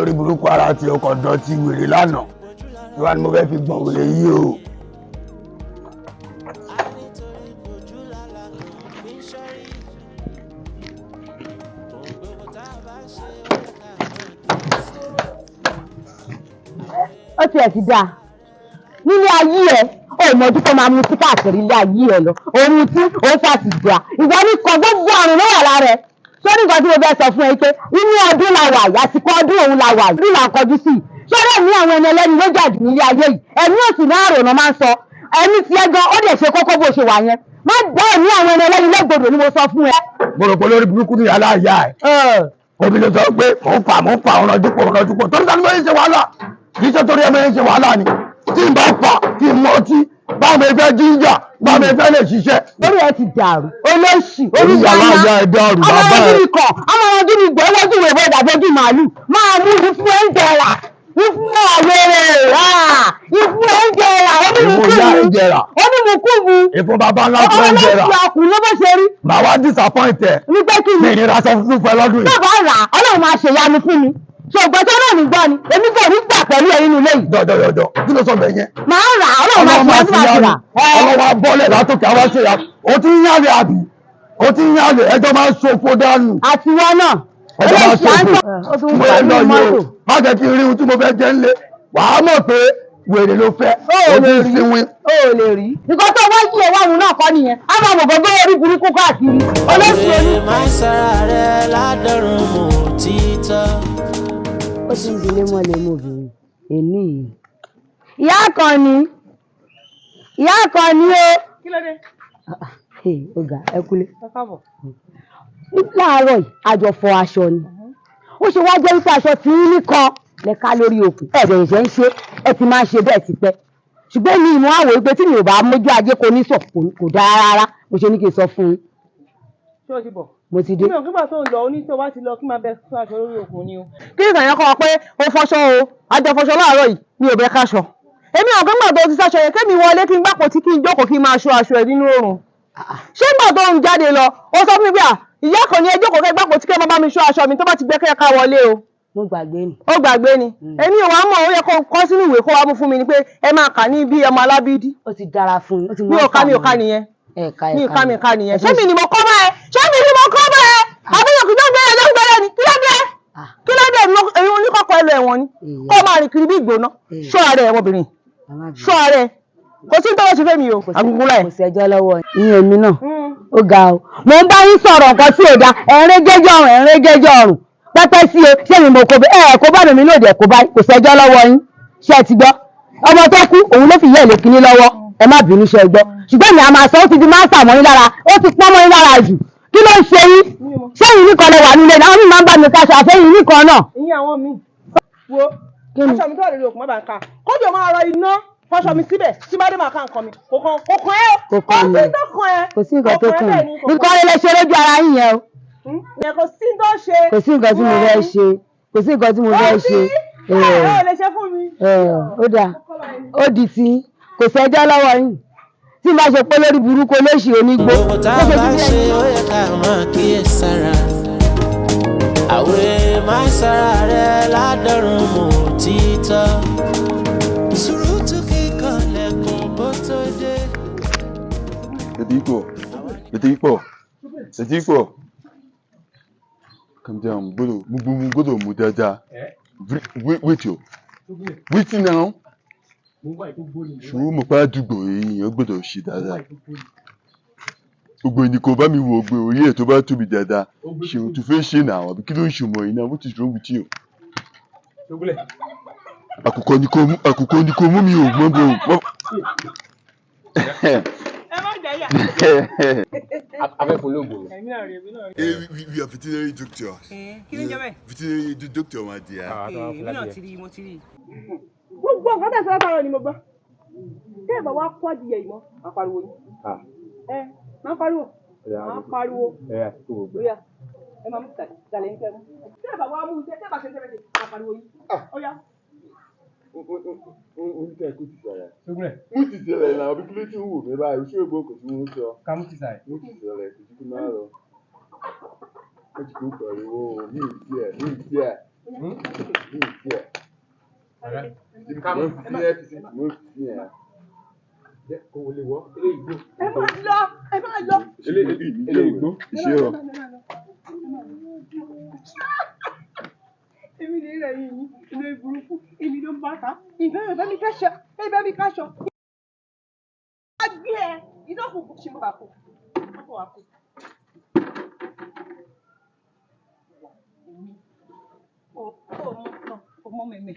olórí burúkú ara ti ọkọ̀ dọ̀tí wèrè lánàá ìwà ni mo fẹ́ fi gbọ̀n wèrè yìí o. ó tiẹ̀ ti dáa nílé ayé ẹ ó mọ̀jú tó máa mú sí káàkiri ilé ayé ẹ lọ òun tí ó ṣàtìgbà ìwọ ní kan gbogbo àrùn ló wà lára ẹ sórí nǹkan tí mo fẹ́ sọ fún ẹ pé inú ọdún la wà yìí àsìkò ọdún òun la wà yìí là ń kọjú sí i sórí ẹ̀mí àwọn ẹni ẹlẹ́ni ló jàdù nílé ayé yìí ẹ̀mí òsì náà rò náà máa ń sọ ẹ̀mí tiẹ̀ gan ó dẹ̀ ṣe kókó bó ṣe wà yẹn má dá ẹ̀mí àwọn ẹni ẹlẹ́ni lẹ́gbọ̀dọ̀ ni mo sọ fún ẹ. mo rò pé olórí burúkú ni aláàyà ẹ omi ló sọ pé mò ń fa ọ̀nà dúpọ̀ torí sani mo ń ṣe wàhálà kì í ṣe torí ẹ mo ń ṣe wàhálà ni tí n bá fà tí n mọ ọtí báwo mi fẹ́ jíjà báwo mi fẹ́ lè ṣiṣẹ́. orí ẹ ti dàrú olóṣì oníyàrá ìyá ẹ dàrú bàbá ẹ. ọmọ ọdún mi gbọ́ wọ́n dùn ìwé ìdàgbẹ́jù màálù máa mú ìfún ẹ̀ ń jẹrà ìfún àwẹ̀rẹ̀ rà ìfún ẹ̀ ń jẹrà onímùkúmu ìfún bàbá ńlá fún ẹ̀ ń jẹrà ọkùnrin ló bó ṣe rí. màá wá disappoint ẹ ní pé kí ni mi ìnira sọ fún fún ẹ lọ́dún yìí. bàbá rà ọlọ́run máa ṣèyanu fún mi ṣùgbọ́n tó náà ní gbọ́ ni èmi kò ní gbà pẹ̀lú ẹ̀yin nínú ilé yìí. dọ̀dọ̀dọ̀dọ̀ kí ló sọ bẹ́ẹ̀ yẹn. màá rà ọlọ́run máa ṣe ọdún máa ṣe rà. ọlọ́wọ́ bọ́ọ̀lẹ̀ látòkè àwọn ṣe ya o ti ń yàlẹ̀ àbí o ti ń yàlẹ̀ ẹjọ́ máa ń ṣòfò dànù. àtiwọ́ náà ẹjọ́ máa eléyìí à ń ṣòfò tọ́ mo ẹ lọ yìí o má jẹ́ kí n rí ohun tí mo fẹ́ jẹ́ ńlẹ̀ wàá mọ̀ pé wèrè ló fẹ́ o ti ń sinwin. o ò lè rí. nǹkan tó wá jí ẹwà òun náà kọ́ nìyẹn a máa mọ̀ gbogbo orí burúkú káàkiri olóṣù oní. máa sára rẹ ládọ́rùn mọ́ títọ́. ó ti ń dilé mọ́lẹ̀ mọ́bìnrin èmi yìí. ìyá kan ni o. kí ló dé. ọ̀gá ẹ kúlé. ẹ káàbọ̀. láàárọ̀ yìí àjọ fọ aṣọ ni ó ṣe wá jẹ́ wípé aṣọ tí ń nìkan lẹ́ka lórí òkun ẹ̀bẹ̀ ìṣẹ́ ń ṣe ẹ ti máa ń ṣe bẹ́ẹ̀ ti pẹ́ ṣùgbọ́n ní ìmọ̀ àwọ̀ wípé tí mi ò bá mójú ajé kò ní sọ kò dára rárá mo ṣe ní kí n sọ fún un. ṣé o ti bọ̀. mo ti dé. mi ò kígbà tó ń lọ oní tó bá ti lọ kí máa bẹ fún aṣọ lórí òkun ni o. kí ni ìtàn yẹn kọ́ ọ pé ó fọṣọ o àjọ fọṣọ láàárọ̀ yìí mi ò bẹ káṣọ èmi ò gbọ́n gbàgbọ́ ti sáṣọ yẹn kémi wọlé kí n gbàpò tí kí n jókòó kí n máa ṣọ aṣọ ẹ̀ nínú oòrùn ṣé ìgbà tó ń jáde lọ ó sọ fún mi pé ìyá kan ní ẹjọ́ kò fẹ́ gbàpò tí kẹ́ máa bá mi ṣọ aṣọ mi tó bá ti gbé kẹ́ka wọlé o. mo gbàgbé ni. ó gbàgbé ni èmi ò wá mọ̀ ó yẹ kó kọ́ sínú ìwé kó wá mú fún mi ni pé ẹ máa kà ní bí ọmọ alábídí. ó ti dára fún mi. mi ò ká nìyẹn mi ò ká nìyẹn ṣé mi ni mo kọ́ bá ẹ àbúrò kìí tó gbé ẹjọ́ gbẹ́rẹ́ ni kí ló dé èyí oníkọ̀kọ̀ ẹlò ẹ̀wọ̀n ni kó máa rìn kiri bí ìgbóná ṣọ́ ara ẹ̀ ọmọbìnrin ṣọ́ ara ẹ̀ kò sí tọ́wọ́ ṣe fẹ́ mi o àgùnkùn rẹ̀. kò sẹ́jọ́ lọ́wọ́ ìyẹn mi náà ó ga o mo ń bá yín sọ̀rọ̀ nǹkan sí òda ẹ̀rín gẹ́jọ́ ọ̀rùn pẹ́pẹ́ sí o ṣé mi mo kó bẹ́ẹ̀ kó bá mi lòdì ẹ̀ kó bá kò sẹ́jọ́ lọ́wọ́ yín ṣé ẹ ti gbọ́ ọmọ tó kú òun ló fi yẹ́ èlé kínní lọ́wọ́ ẹ má bínú ṣe gbọ́ ṣùgbọ́n mi àmà sọ ó ti di máa ń sàmọ́ yín lára ó ti pọ́n mọ́ yín lára jù kí ló ń ṣe yín sẹ́yìn nìkan lè wà nílé náà wọ́n mi máa ń bá mi kaṣọ àfẹ́yìn nìkan náà. ìyẹn àwọn mi wo aṣọ mi tó wà lórí òkun má bàa ń ka kójú máa rọ iná fọṣọ mi síbẹ̀ tí bá dé máa ká nǹkan mi kò kàn ẹ́ kò sí nǹkan tó kàn ẹ́ nǹkan rẹ̀ lè ṣe lójú ara yín yẹn o. kò sí tó ṣe. kò sí nǹkan tí mo fẹ́ ṣe kò sí nǹkan tí mo fẹ́ ṣe. ẹ lè ṣe fún mi. ó dáa ó di tí kò sẹ́jọ́ lọ́wọ́ yín tí máa ṣe pé lórí burúkú olóṣì onígbó. gbogbo tá a bá ṣe ó yẹ ká máa kíyè sára àwẹ̀ máa sára rẹ ládọ́rùn mọ́ títọ́. Surutu kíkan lẹ́kùn bó tó dé. Ètí pọ̀. Calm down, gbọ́dọ̀ mú dáadáa. Wait now. Ṣùgbọ́n mo pa àdúgbò èèyàn gbọ́dọ̀ ṣe dáadáa. Gbogbo ènìkàn bá mi wò gbé orí ẹ̀ tó bá tóbi dáadáa. Ṣé o tún fẹ́ ṣe náà àbí kí ló ń ṣe mọ̀ yín náà? What is wrong with you? Àkùkọ ni kò mú mi ò gbọ́n bò. ẹ má jẹ́yà. Afẹ́fún lóògùn. We are veterinary doctors. Kí ni jẹ́ bẹ́ẹ̀? Veterinary doctor wa di ya. Èmi náà ti rí mo ti rí. Gbogbo nǹkan tẹ̀sán látara ni mo gbọ́. Tẹ́ ẹ̀ bá wá kó adìyẹ yìí mọ́, máa pariwo yín. Máa pariwo. Máa pariwo. Ẹ máa mú ìtàlẹ̀ ń fẹ́ mú. Tẹ́ ẹ̀ bá wá mú iṣẹ́, tẹ́ ẹ̀ bá ṣe ń tẹ́lẹ̀ máa pariwo yín. Ọ̀ya. Oníkà ikú ti sọ̀rọ̀. Mú ti sọ̀rọ̀ náà, bí kílé tí ń wò mí báyìí, oṣù ègbò kò tí wọ́n sọ. Ká mú ti sàì. Mú ti sọ̀rọ̀ kò tí kí máa lọ. Wọ́n ti kó pariwo ní ìdí ẹ̀. Èmi lè rẹ̀ yìí ilé burúkú èmi ló ń bá ta ìfẹ́ mi káṣọ ìfẹ́ mi káṣọ. a gbé ẹ ìdókòwò kò ṣe mọ́ kà kó ọkọ̀ wà kó. ọmọ mẹ́mẹ́.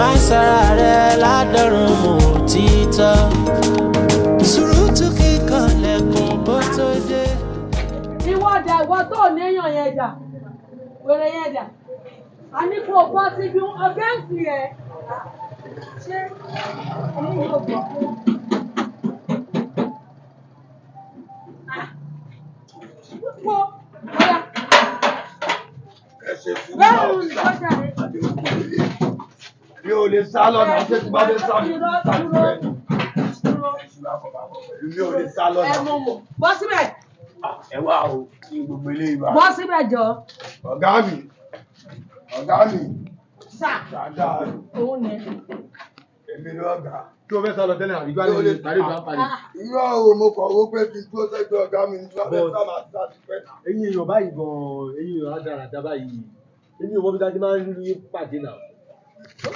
Àìsára rẹ̀ ládọ́run mọ̀ títọ́. Sùúrùtù kíkan lẹ́kùn bó tó dé. Ìwọ ọ̀dà ìwọ tó ò léèyàn yẹn dà, wèrè yẹn dà. A ní kó o bọ́ síbi ọ̀gá ìsìn rẹ̀. Ṣé èyí yóò bọ̀? Pọ̀ ọ̀yà. Bẹ́ẹ̀ni ìjọba rẹ̀. Mi ò lè sá lọ́nà ṣé tí bá dé sá mi. Mi ò lè sá lọ́nà. Ẹ mọ̀ mọ̀, bọ́ síbẹ̀. Ẹ wá o, kí gbogbo ilé ìwà. Bọ́ síbẹ̀ jọ. Ọ̀gá mi. Sà. Dáadáa. Òun ni. Èmi ni ọ̀gá. Kí o fẹ́ sá lọ tẹ́lẹ̀ àbí gbá lè parí ìgbà parí. Irọ́ o, mo kọ̀ owó pé kí n tó sẹ́gbẹ́ ọ̀gá mi ní tí wọ́n fẹ́ sá máa sá ti pẹ́. Ẹ̀yin èèyàn báyìí gan-an, ẹ̀yin èèyàn rádaràda báyìí. Èmi ò mọ bí dájú máa ń rí pàdé náà.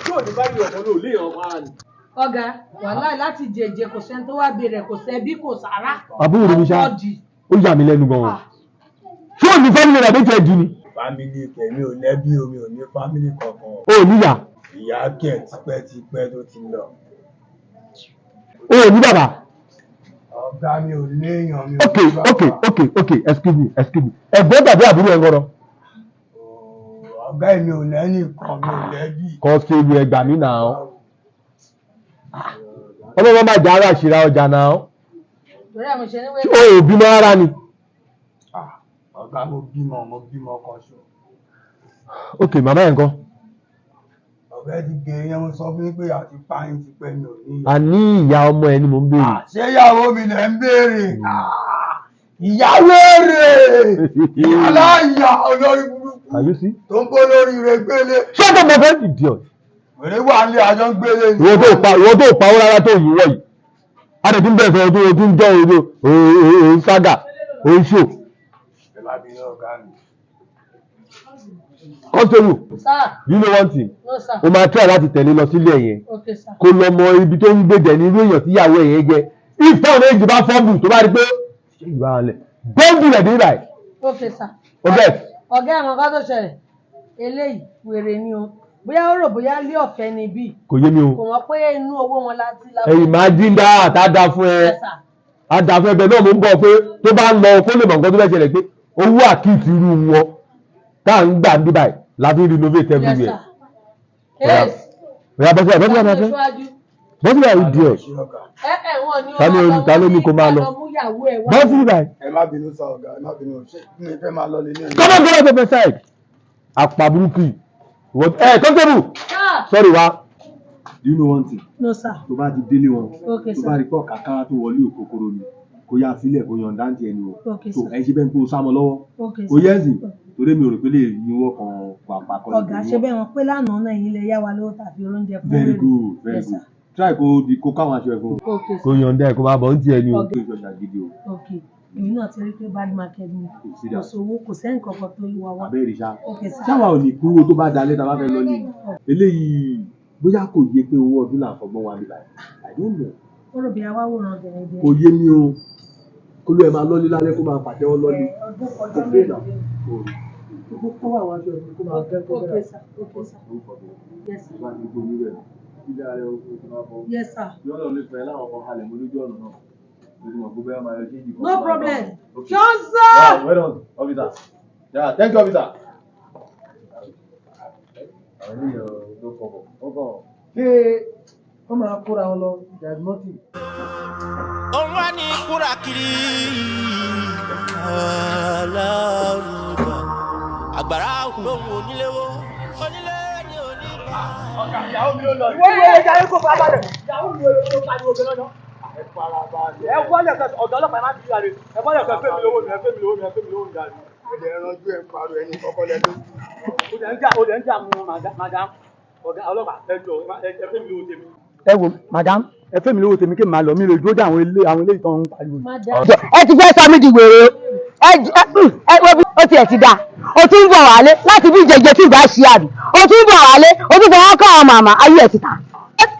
Tí ò ní bá rí ọ̀kan ló lé ọmọ ara nì. Ọ̀gá, wàhálà láti jẹjẹ kò sẹ́ni tó wá bèrè kò sẹ́bí kò sára. Àbúrò mi ṣá, ó yà mí lẹ́nu gan-an. Ṣé ò ní fámìlì rẹ̀ méjì ẹ̀jú ni? Fámìlì kẹ̀mí ò lẹ́bí omi ò ní fámìlì kankan. O ò níyà. Ìyá kẹ̀ tipẹ́tipẹ́ tó ti lọ. O ò ní bàbá. Ọ̀gá mi ò léèyàn mi ò ní bàbá. Okay, excuse me. Ẹ̀gbọ́n tàbí àbúrò ẹ̀ gbọ́dọ̀. Ọ̀gá mi ò lẹ́yìn kan mi ò lẹ́bí. Kọ́ sí ìlú ẹgbàá mi nà án. Ọlọ́run máa jà ara ìṣìra ọjà nà án. O ò bímọ rárá ni. Ọ̀gá mo bímọ kan ṣo. Ok, màmá ẹ̀ ń kọ́. Ọ̀gá ti gé yẹn mo sọ fún yín pé àti páyín ti pẹ́ mi ò ní. A ní ìyá ọmọ ẹ ni mò ń béèrè. Ṣé ìyàwó mi lẹ̀ ń béèrè? Ìyàwó rẹ̀! Aláìyá olórí burúkú. Àyùsí. Tó ń bó lórí rẹ̀ gbélé. Ṣé ọ̀dọ̀ mọ̀ fẹ́ idiot? Wèrè wà ní àjọ ń gbélé ni. Ìwọ tó pa ó rárá tó yìí wọ̀nyí. A lè tún bẹ̀rẹ̀ sọ̀rọ̀ tó ń jọ òun ságà, òun ṣò. Ẹ bá bí ní ọ̀gá mi. Constable, Sir. you know one thing? No, sir. O máa try láti tẹ̀lé lọ sílé yẹn. Okay, sir. Kó lọ mọ ibi tó ń gbèdẹ̀ ní irú èèyàn tí ìyàwó ẹ̀yẹn jẹ. If táwọn èjì bá fọ́ọ̀bù tó bá rí pé ṣé ìgbà wọn lẹ̀. Don't do that day right. Okay, sir. Okay. Ọ̀gá ẹ̀mọ̀ ká tó ṣẹlẹ̀, eléyìí wèrè ni o. Bóyá ó rò bóyá lé ọ̀fẹ́ ni bí. Kò yé mi o. Kò mọ̀ pé inú owó wọn láti Ẹ̀yìn máa dín dá àtàdá fún ẹ. Yes, sir. Àdàfẹ́ ẹbẹ̀ náà mo ń bọ̀ pé tó bá ń lọ kó lè mọ̀ nǹkan tó fẹ́ ṣẹlẹ̀ pé owó àkíyèsí irú wọn tá à ń gbà ń bí báyìí láti renovate everywhere. Yes. Oya bọ́sí ẹ̀ bọ́sí ẹ̀ idiot. Ta ló ní kó máa lọ? Bọ́sí ẹ̀. Ẹ má bínú sá ọ̀gá, ẹ má bínú. Ṣé mi fẹ́ máa lọ lélẹ̀? Come on, go to the side. Àpà burúkú yìí. Constable. Sorry wa. Do you know one thing? No, sir. Tó bá ti délé wọn, Okay, tó sir. bá rí pọ̀ kàkàrà tó wọlé òkòkòrò ni, kó yá sílẹ̀ kó yan dáńtì ẹni o. Okay, So sir. ẹ ṣe bẹ́ẹ̀ kó o sámọ lọ́wọ́. Okay, Kò sir. yẹ ẹ̀sìn. Torí mi ò rò pé lè ní wọ́n kan pàpà kan. Ọ̀gá ṣe bẹ́ẹ̀ wọn pé lánàá náà yín lè yá wa lówó tàbí oúnjẹ fún Very wèrè. good, very Yes, good. sir. Try kó káwọn aṣọ ẹ̀ fún un. Okay, Kò sir. yọ̀ǹda ẹ̀ kó máa bọ̀ ń tiẹ̀ ni o. Kó ìjọba gidi o. Okay. Èmi náà ti rí pé bad market ni. sí Kò sówó, kò sẹ́yìn kankan tó yí wa wá. Abẹ́rẹ́ ìṣá. Okay, sir. Ṣáwa ò ní kúrò tó bá dalẹ̀ tá a bá fẹ́ lọ ní. Eléyìí bóyá kò yé pé owó ọdún là ń fọgbọ́n wa níbàyí. I don't know. Ó rò bí awá wòran gẹ̀rẹ́gẹ̀rẹ́. Kò yé mi o. Kó ló ẹ máa lọ́lé lálẹ́ kó máa pàtẹ́wọ́ lọ́lé. Ọdún kọjá mélòó dé? Kó wà wá aṣọ ẹ̀ kó máa fẹ́ kó Okay, sir. Okay, sir. Yes, sir. Bá ti gbogbo níbẹ̀. Ilé ara ẹ̀ ó ti máa bọ̀. Yes, sir. Yọ́nà lè fẹ́ láwọn kan halẹ̀ mọ́ lójú ọ̀nà náà. Lójú mọ̀ pé bẹ́ẹ̀ máa yọ ṣéǹjì kan. No problem. Okay. Johnson! Yeah, well done, officer. Yeah, thank you, officer. Ṣé wọ́n máa kóra wọn lọ? There is nothing. Òun wá ní kúrà kiri alárùbá. Àgbàrá lóhùn oníléwó, onílé ní oníbà. Ọ̀gá ìyàwó mi ló lọ. Wọ́n yóò yẹ ìyàwó kó fara balẹ̀. Ìyàwó mi ló pariwo gan náà. Ẹ fara balẹ̀. Ẹ wọ́n lẹ̀ kẹ́ ọ̀dọ́ ọlọ́pàá máa ń bí ìyàrá. Ẹ wọ́n lẹ̀ kẹ́ fẹ́ mi lówó mi, ẹ fẹ́ mi lówó mi, ẹ fẹ́ mi lówó mi dáre. ẹ̀dẹ̀ ẹranjú ẹ̀ parọ́ ẹni kọ́kọ́ lẹ́nu. ó dẹ̀ ń jà mú madam ọ̀gá ọlọ́pàá ẹjọ́ ẹ fẹ́ mi lówó tèmi. ẹ wo madam ẹ fẹ́ mi lówó tèmi kí n máa lọ mi lè dúró dé àwọn ilé ìtàn ń pariwo. ẹ ti fẹ́ sọ mí di wèrè ó tiẹ̀ ti dà o tún bọ̀ wálé láti bí ìjẹjẹ tí ìgbà ṣe àbí o tún bọ̀ wálé o tún fọwọ́ kọ́ àwọn màmá ayé ẹ̀ ti ta.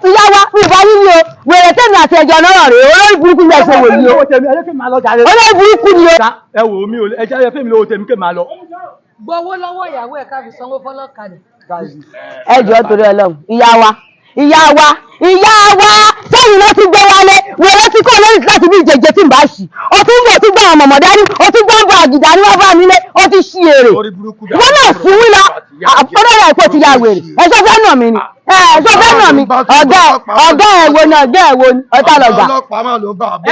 ìyá wa mi ìbá yín ni o wèrè tèmi àti ẹjọ́ náà rèé olórí burúkú ni ẹ ṣe wò yìí o olórí burúkú ni o. ẹ wò mí o ẹ jẹ́ ẹ fẹ́ mi lówó tèmi kí n máa lọ. gbowó lọ́wọ́ ìyàwó ẹ̀ ká fi sanwó fọlọ́kadà. ẹ jọ̀ọ́ torí Ọlọ́run ìyá wa sẹ́yìn ló ti gbé wálé wèrè tí kò lórí láti bí ìjẹjẹ tí ń bá ṣì o tún bọ̀ tún gbọ́ àwọn mọ̀mọ́ dání o tún gbọ́ ń bọ̀ àgìdá ní wọ́n bá nílé o ti ṣí èrè wọ́n náà fún wí lọ ọ̀dọ́ rẹ̀ kò ti ya wèrè ẹ̀ṣọ́ fẹ́ nà mí ni ẹ̀ṣọ́ fẹ́ nà mí ọ̀gá ẹ̀wò ni ọ̀tá lọ́gbà.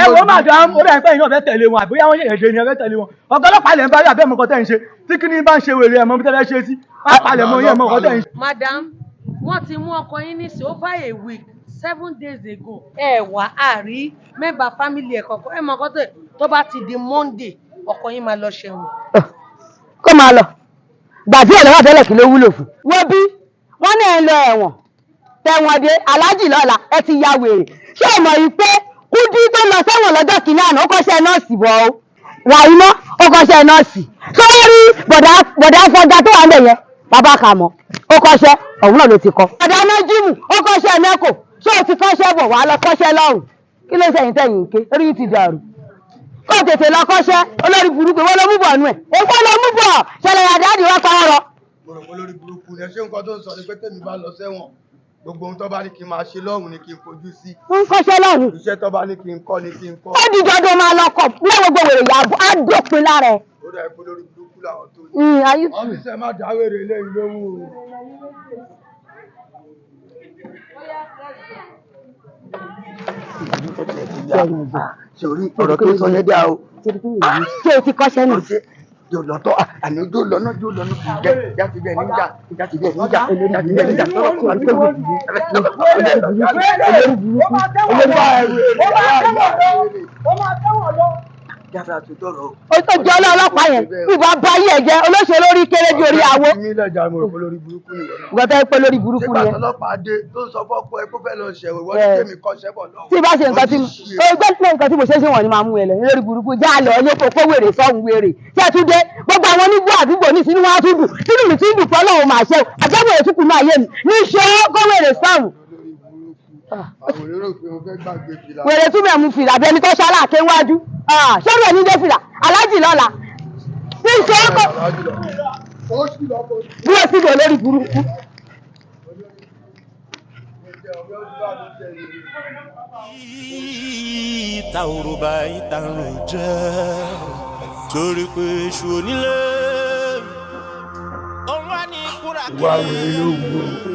ẹ wo madam ó dẹ̀ pé iná fẹ́ tẹ̀lé wọn àbúyá wọn ṣèṣe ni ẹ fẹ́ tẹ̀lé wọn ọ̀gá ọlọ́pàá lẹ̀ ń bá rí àbẹ́ mọ̀kọ́ tẹ̀ ń ṣe tí kíní bá ń ṣe wèrè ẹ̀mọ́ bí tẹ́lẹ̀ ṣe sí apalẹ̀ mọ́ yẹn mọ̀kọ́ tẹ̀ ń ṣe. madam wọ́n ti mú ọkọ yín ní sí over a week 7 days ago ẹ wà á rí mẹ́bà family ẹ̀ kọ̀ọ̀kan ẹ mọ̀kọ́ tó bá ti di Monday ọkọ yín máa lọ ṣẹ̀wọ̀n. kó máa lọ gbàdí ẹ̀ lọ́wọ́ tẹ́lẹ̀ kí ló wúlò fún. wọ́n bí wọ́n náà ń lọ ẹ̀wọ̀n tẹ̀wọ̀n dé aláàjì lọ́la ẹ ti ya wèrè ṣé o mọ̀ yìí pé Kúdí tó lọ sẹ́wọ̀n lọ́jọ́ kìíní àná ó kọ́ṣẹ́ nọ́ọ̀sì bọ̀ ọ́ Ràìmọ́ ó kọ́ṣẹ́ nọ́ọ̀sì sọ́wọ́rí bọ̀dá fọjá tó wà ń bẹ̀ yẹn bàbá Kàmọ́ ó kọ́ṣẹ́ ọ̀hún náà ló ti kọ́. bọ̀dá Nájímù ó kọ́ṣẹ́ mẹ́kò ṣé o ti kọ́ṣẹ́ bọ̀ wá lọ kọ́ṣẹ́ lọ́rùn kí ló ṣẹ̀yìn tẹ̀yìn ké orí ti dàrú kó o tètè lọ kọ́ṣẹ́ olórí burúkú wọ́n ló mú bọ̀ nù ẹ̀ èkó ló mú bọ̀ ṣẹlẹ̀ àdáàdì wá pa ọ̀rọ̀. mo rò pé olórí burúkú ni ẹ ṣé nǹkan tó ń sọ ni pé tèmi bá lọ sẹ́wọ̀n gbogbo ohun tó bá ní kí n máa ṣe lọ́hùn ni kí n fojú sí. wọ́n ń kọ́ṣẹ́ lọ́rùn. iṣẹ́ tó bá ní kí n kọ́ ni kí n kọ́. ó di dandan máa lọ kọ̀ lẹ́wọ̀n gbogbo èrè yàgò á dópin lára ẹ̀. ó dà pé olórí burúkú làwọn tó ní. ọ́fíìsì ẹ̀ má dáwèrè eléyìí lóhùn o. sori ọ̀rọ̀ tó sọ yẹn dá o. ṣé o ti kọ́ṣẹ́ nù. yóò lọ tọ́ àní yóò lọ́nà jáde bẹ́ẹ̀ níjà jáde bẹ́ẹ̀ níjà jáde bẹ́ẹ̀ níjà tọ́lọ́ kó àti tẹ́wọ́ jáfẹ́ àti tọrọ. ó tó jẹ́ ọlọ́pàá yẹn ìbá bá yí ẹ̀jẹ̀ olóṣèlú orí kéré bí orí àwo. ìgbà tó ń pẹ́ lórí burúkú ni ẹ. ṣé ọlọ́pàá dé tó sọ fọ́kọ ẹ kó fẹ́ lọ ṣẹ̀wọ̀n ìwọ́n ní tèmi kọ́ ṣẹ́bọ̀ lọ́wọ́. tí bá ṣe nǹkan tí mo ṣe ṣe wọ̀n ni máa mú ẹ lọ lórí burúkú já lọ ilé kókó wèrè sọ́hun wèrè tí ẹ tún dé gbogbo àwọn onígbó àdúgbò ní sínú wọn á tún dùn sínú mi tún dùn fọlọ́run máa ṣe àjẹmọ̀ ètùkù náà yé mi ní ṣe kó wèrè sọ́hun. wèrè tún bẹ̀ mú fìlà bí ẹni tó ṣálà kéwájú sọ́rọ̀ ẹ̀ ní dé fìlà alájì lọ́la ní ṣe é kó bí ó sì lò lórí burúkú. ìta òrùba ìta rùn jẹ́ torí pé èṣù onílé òun wá ní kúrà kí. ìwà wèrè ló wù ú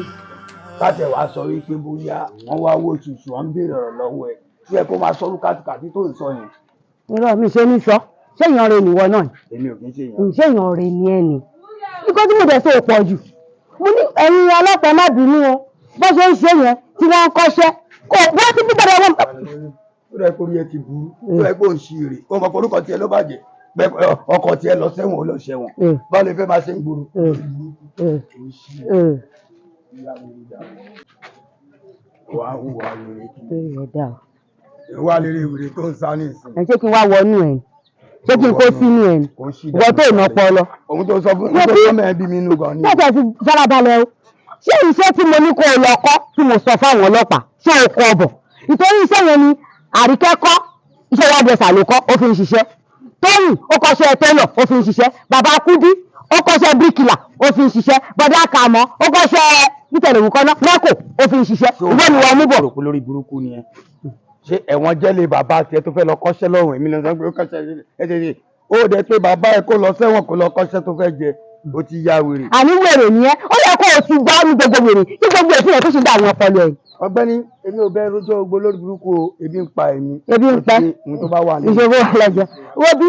káàtẹ̀ wá sọ wípé bóyá wọ́n wá wó ṣùṣù wọ́n ń béèrè ọ̀rọ̀ lọ́wọ́ ẹ̀ tí ẹ kó máa sọ lúkàtúkàtí tó ń sọ yẹn. irọ́ mi ṣe ní sọ ṣéèyàn rẹ nìwọ náà. èmi ò kí ń ṣèyàn. ṣéèyàn rẹ ni ẹ ni. nǹkan tí mo dẹ̀ sọ pọ̀ jù mo ní ẹ̀yin ọlọ́pàá má bínú o bó ṣe ń ṣe yẹn tí wọ́n ń kọ́ṣẹ́ kò bá ti bí gbọ́dọ̀ wọn. ó rẹ kó rí ẹ ti burú ó rẹ kó ń ṣí èrè ó mọ forúkọ tiẹ̀ ló bàjẹ́ ọkọ tiẹ̀ lọ sẹ́wọ̀n ó lọ sẹ́wọ̀n báwo lè fẹ́ máa ṣe ń gbòòrò. wàá hùwà wèrè kí wàá lè rí wèrè tó ń sá ní ìsìn. ẹ ṣé kí n wá wọnú ẹ ṣé kí n kó sínú ẹ ìwọ tó ìná pọlọ. òun tó sọ fún mi pé ọmọ ẹbí mi nù gan ni. bẹ́ẹ̀ ti farabalẹ̀ o ṣé iṣẹ́ tí mo ní kó o lọ kọ́ tí mo sọ fáwọn ọlọ́pàá ṣé o kọ́ ọbọ̀ ìtorí iṣẹ́ yẹn ni àríkẹ́kọ́ iṣẹ́ wa dẹ̀sà ló kọ́ ó fi ń ṣiṣẹ́ tóyìn ó kọ́ṣẹ́ tẹ́lọ̀ ó fi ń ṣiṣẹ́ bàbá Kúdí ó kọ́ṣẹ́ bíríkìlà ó fi ń ṣiṣẹ́ bọ́dá Kàmọ́ ó kọ́ṣẹ́ nítẹ̀lẹ̀ òun kọ́ná mẹ́kò ó fi ń ṣiṣẹ́ ìwé ni wọ́n mú bọ̀. òròpó lórí burúkú ni ẹ ṣé ẹ̀wọ̀n jẹ́lé bàbá tiẹ̀ tó fẹ́ lọ kọ́ṣẹ́ lọ́rùn èmi lọ́sọ̀ pé ó kọ́ṣẹ́ ẹ̀ ó dẹ̀ pé bàbá ẹ̀ kó lọ sẹ́wọ̀n kó lọ kọ́ṣẹ́ tó fẹ́ jẹ ó ti ya wèrè. àní wèrè nìyẹn ó yẹ kó o ti gbọ́ ní gbogbo wèrè tí gbogbo èsì rẹ̀ tó ṣe dá àwọn ọpọlọ ẹ̀. ọ̀gbẹ́ni èmi ò bẹ rojọ́ gbogbo lórí burúkú o ebi ń pa èmi. ebi ń pẹ́ ìṣòro ọlọ́jọ́ wo bí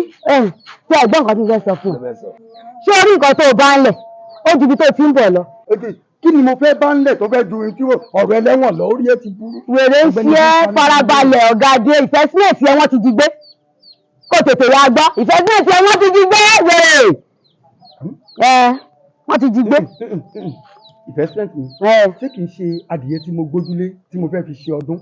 tí ẹ̀gbọ́n kan ti fẹ́ sọ fún un ṣé orí nǹkan tó o bá ń lẹ̀ ó ju ibi tó ti ń bọ̀ lọ. kí ni mo fẹ́ bá ń lẹ̀ tó fẹ́ ju ibi tí ọ̀rọ̀ ẹlẹ́wọ̀n lọ orí ẹ̀ ti burú. wèrè ń ṣe é farabalẹ̀ ọ̀gá dé ìfẹ́sínẹ̀sì ẹ̀ wọ́n ti di gbé kó tètè ya gbọ́ ìfẹ́sínẹ̀sì ẹ̀ wọ́n ti di gbé wèrè wọ́n ti jí gbé. investment mi ṣé kìí ṣe adìyẹ tí mo gbójúlé tí mo fẹ́ fi ṣe ọdún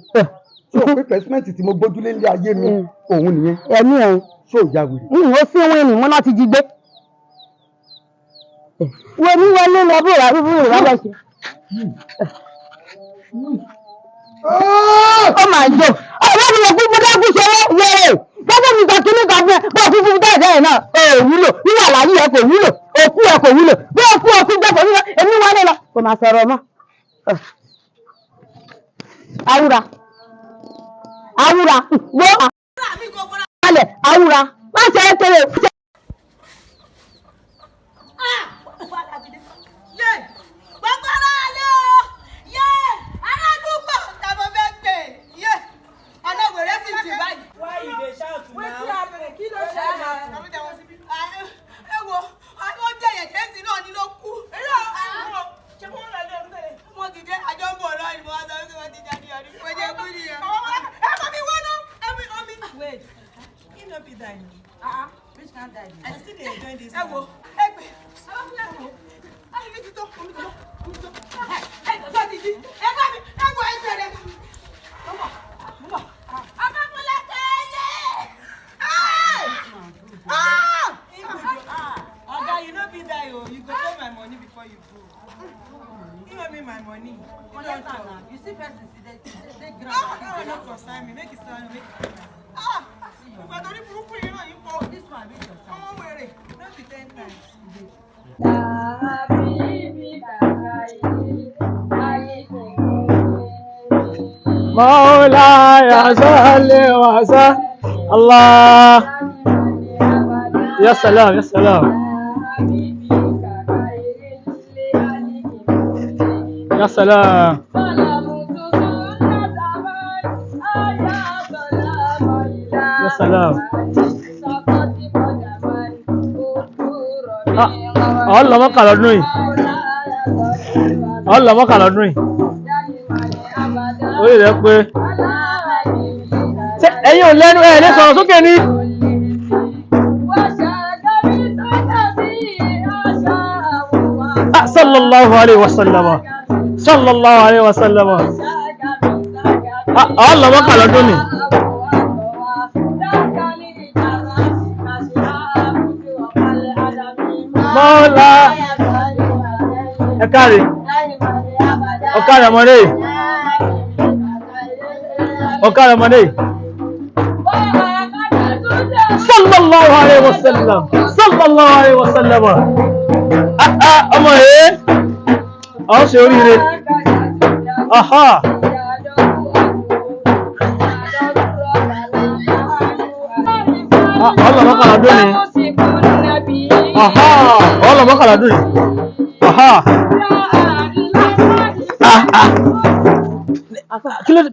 tí o pé investment tí mo gbójúlé ní ayé mi òun nìyẹn. ẹ̀mí ẹ̀ ṣé ò jáwé. ó sí wọn ni mọ́nà ti jí gbé. wo ní wọlé lọ bó rà bó rà bá ṣe. ó máa jò ọ̀rẹ́ mi lè kú fún dákú ṣe wẹ́rẹ́ gẹ́gẹ́ bí nǹkan kíní kan fún ẹ bó kú fún dáadáa ẹ̀ náà ò wúlò níwà láyé ẹ kò wúlò òkú ẹ kò wúlò bí òkú òkú jẹ́ kò wúlò èmi wọlé lọ kò máa sọ̀rọ̀ mọ́. awúra wo alẹ̀ awúra má ṣe é kéré. مولاي صل وسلم الله يا سلام يا سلام يا سلام يا سلام الله ما قال ادني الله ما قال ادني orí rẹ̀ pé ẹ̀yin ò lẹ́nu ẹ̀ lè sọ̀rọ̀ sókè ní. sallallahu alaihi wasallam sallallahu alaihi wasallam Allah ma kà lọ́dún ni. mọ́lá ẹ̀kárì ọ̀kárì ọmọdé ọ̀kárì ọmọdé sallallahu alaihi wasallam sallallahu alaihi wasallam ọmọ ẹ̀ ọ̀ ṣe oríire aha Allah makala duni aha Allah makala duni aha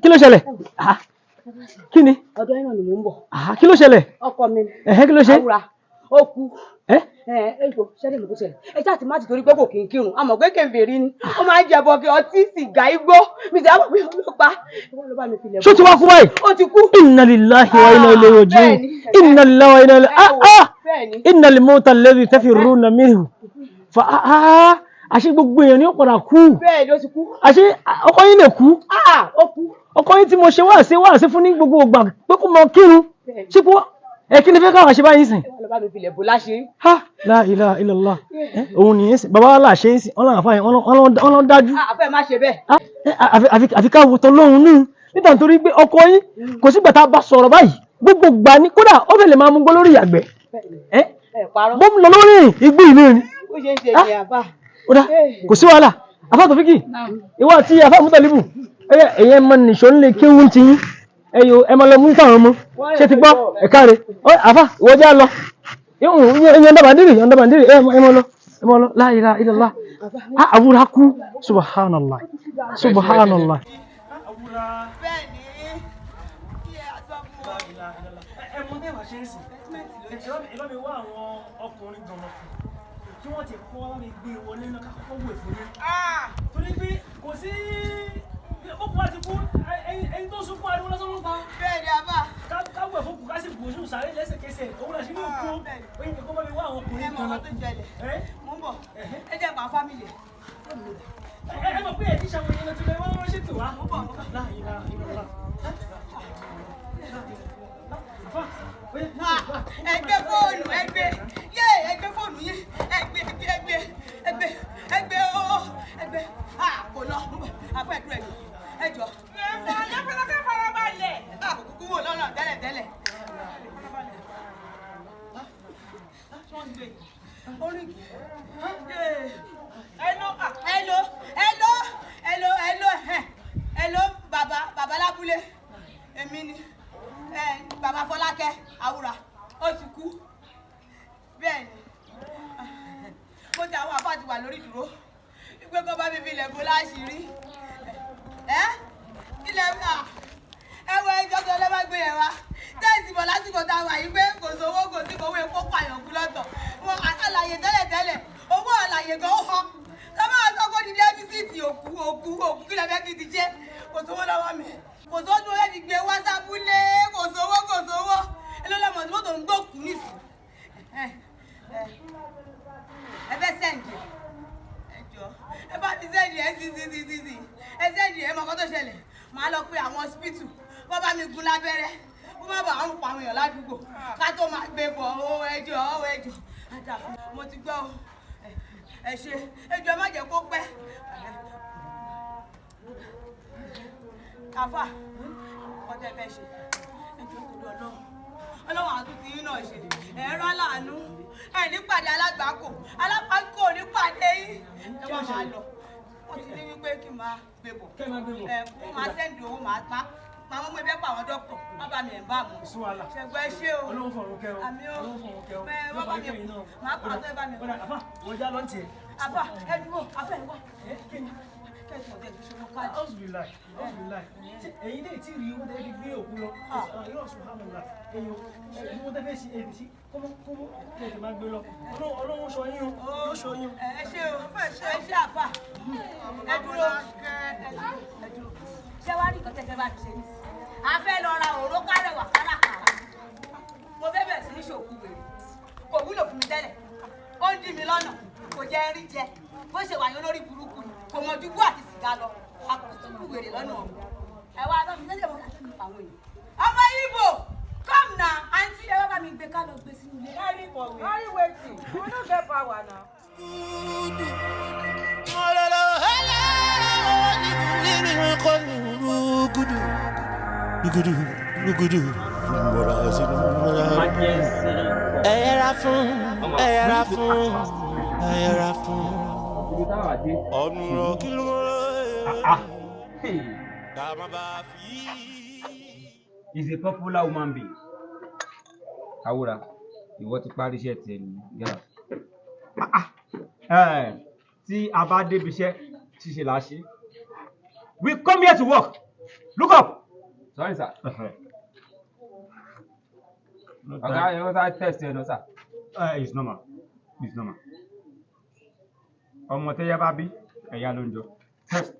kí ló ṣẹlẹ̀ kí ni ọ̀dọ̀ yín náà ni mò ń bọ̀. kí ló ṣẹlẹ̀ ọkọ mi kí ló ṣe àwùrà ó kú èso ṣẹlẹ̀ ló kó ṣẹlẹ̀ ẹ jáde má ti torí pé kò kí n kírun àmọ́ pé kèfèrí ni ó máa ń jẹ bọ kí ọtí sìgá igbó mi sì á mọ̀ pé ló pa ṣó ti wá kú báyìí ó ti kú. inna lillahi wa inna ilayhi raji'un inna lillahi wa inna ilayhi innal mawta alladhi tafirruna minhu fa àṣé gbogbo èèyàn ni ó padà kú bẹ́ẹ̀ ló ti kú àṣé ọkọ yín lè kú ó kú ọkọ yín tí mo ṣe wáàsí fún ní gbogbo ìgbà pé kó mọ kírun sípò kí ni fẹ́ káwọn ṣe báyìí sìn. La ilaha illallah òun nìyẹn sìn bàbá wàhálà ṣe ń sìn ọlọ́run àfààyàn ọlọ́run dájú. àfẹ́ má ṣe bẹ́ẹ̀. àfi ká wo tán lóhun nù nígbà tó rí pé ọkọ yín kò sígbà tá a bá sọ̀rọ̀ báyìí gbogbo gbà ní kódà ó fẹ́ lè máa mú gbọ́ lórí ìyàgbẹ́ bó ń lọ lórí igbó ìlú ni. ó ṣe ń ṣe ní àbá. kódà kò sí wàhálà afá Tòfíkì ìwọ àti afá Mùtálíbù ẹ̀yẹ mọ nìṣó ń lè kéwù ti yín ẹyọ ẹ máa lọ mú táwọn ọmọ ṣé ti gbọ́ ẹ̀ka rẹ̀ àfà ìwọ jẹ́ lọ ìyẹn dábàndírì ẹ máa lọ la ilaha illallah àwúrà kú subhanallah subhanallah. wọ́n ti kọ́ wá mi gbé wọlé náà ká kọ́kọ́ wẹ̀ fún yín. torí pé kò sí bókun bá ti kú ẹni tó sunkún ariwo lọ́sọ̀ ló pa. bẹ́ẹ̀ ni àbá. káwọ ẹ̀fọ́ kù ká sì kù oṣù sàrẹ́ lẹ́sẹ̀kẹsẹ̀ òun là sí ní òkú oyin kò bá mi wá àwọn ọkùnrin kan. ẹ mọ̀ ọ́ tó jẹlẹ̀ mo ń bọ̀ ẹ jẹ́ pa fámìlì ẹ mọ̀ pé ẹ̀ ti ṣàwọn èèyàn tó lè wọ́n ránṣẹ́ pè wá. mo ń bọ̀ láàyè ẹgbẹ́ fóònù ẹgbẹ́ fóònù yín ẹgbẹ́ ooo ẹgbẹ́ kò lọ àfọ ẹ̀dúrà ẹjọ́. ẹ̀fọ́ farabalẹ̀. kúkú wò lọ́nà tẹ́lẹ̀. hello bàbá lábúlé èmi ni bàbá Fọlákẹ́ Àwúrà ó ti kú bẹ́ẹ̀ ni mo ti àwọn àbá ti wà lórí ìdúró ìgbé kọ́ bá mi fi ilẹ̀ bó láṣìírí ilẹ̀ ẹwọ ẹjọ́ tó lẹ́ bá gbé yẹn wá tẹ́sí bọ̀ lásìkò tá a wà yìí pé kò sówó kò sí owó epo pààyàn kú lọ́tọ̀ wọn àlàyé tẹ́lẹ̀ owó àlàyé gan ó hàn ká máa sọ pé ní dẹ́bísìtì òkú kí lè fẹ́ kí ti jẹ́ kò sówó lọ́wọ́ mi kò sódún ẹ̀ fi gbé wásápù lé kò sówó ẹlọ́lọ́mọ tí mọ́tò ń gbókù nìsí ẹ fẹ́ sẹ́ǹdì ẹjọ́ ẹ bá ti sẹ́ǹdì ẹ sí ẹ sẹ́ǹdì ẹ mọ̀ kọ́ tó ṣẹlẹ̀ màá lọ pé àwọn hospital wọ́n bá mi gún lábẹ́rẹ́ kó má bàa ń pa àwọn èèyàn ládùúgbò ká tó máa gbé bọ̀ ẹjọ́ mo ti gbọ́ ẹ ṣe ẹjọ́ má jẹ́ kó pẹ́ àfà ọtẹ fẹ́ ṣe ẹjọ́ tó lọ ọlọ́run àtúntì yín náà ṣe ẹ̀rọ aláàánú ẹ̀ nípàdé alápákó nípàdé yín ẹ wọ́n máa lọ wọ́n ti ní wípé kí n máa gbé bọ̀ kó máa sẹ́ǹdì owó máa mú ẹgbẹ́ pa àwọn dókítà má bá mi ẹ̀ ń bá mu ṣẹ̀gbẹ́ ṣé o àmì o má bá mi máa pa àtọ́ ẹ bá mi. àfà ẹ dúró àfà ẹ wá ẹ̀yin dẹ̀ tí rí owó tẹ́ fi gbé òkú lọ yóò sùn hàn lọ́la ẹ̀yin owó tẹ́ fẹ́ sí èdè sí kọ́mọ́ tẹ́ ti máa gbé lọ ọlọ́run sọ yín o sọ yín o. ẹ ṣe o ẹ ṣe àfà ẹ dúró ṣé wàá rí ìkọ́tẹ́ fẹ́ bá ti ṣe nísì a fẹ́ lọ ra òró kárẹ̀wà kárakára mo fẹ́ bẹ̀rẹ̀ sí ní ṣòkú wèrè kò wúlò fún mi tẹ́lẹ̀ ó ń dí mi lọ́nà kò jẹ́ rí jẹ bó ṣe wà yín lórí burúkú ni kò mọ jùgbọ́ àti sìgá lọ akọ̀tọ̀kù wèrè lọ́nà ọ̀hún ẹ wá lọ́mọ lẹ́sẹ̀ mọ́ láti nípa àwọn èèyàn. ọmọ Ìgbò come na àǹtí ẹ wá bá mi gbé ká lọ gbé sínú ilé. carry wetin we no get power now. ẹ yẹra fún ọ̀nùrọ̀ kí ló is a popular woman being. Àwòrán ìwọ ti parí iṣẹ́ tiẹ̀ nìyẹn. Tí a bá débi iṣẹ́ ṣíṣe là á ṣe. We come here to work. Look up. Sorry sir. Ọ̀gá ẹ̀ wọ́n sá test ẹ̀ lọ sir. It's normal. It's normal. Ọmọ tẹ́yẹ bá bí ẹ̀yà ló ń jọ. Test.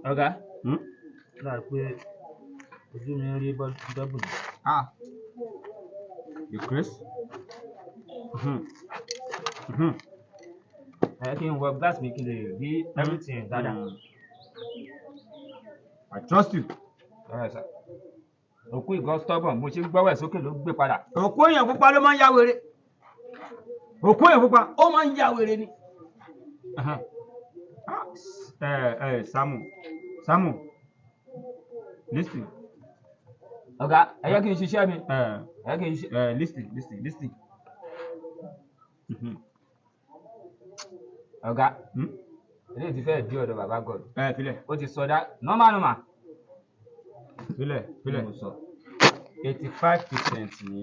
Ọ̀gá. Láì pé ojú mi rí dọ́bù. You Chris? Ẹ kí n wọ glass mi kí n lè rí everything dáadáa. I trust you. Òkú ìgò stubborn mo ṣe ń gbọ́wọ́ ẹ̀ sókè ló gbé padà. Òkú èèyàn pupa ló máa ń ya wèrè. Òkú èèyàn pupa ó máa ń ya wèrè ni. Samu, listen. Ọ̀gá, ẹ yẹ kí n ṣiṣẹ́ mi. Ẹ yẹ kí n ṣe listen. Ọ̀gá, ilé ti fẹ́ di ọ̀dọ̀ bàbá God. Filẹ̀. Ó ti sọdá normal. Filẹ̀. 85% ni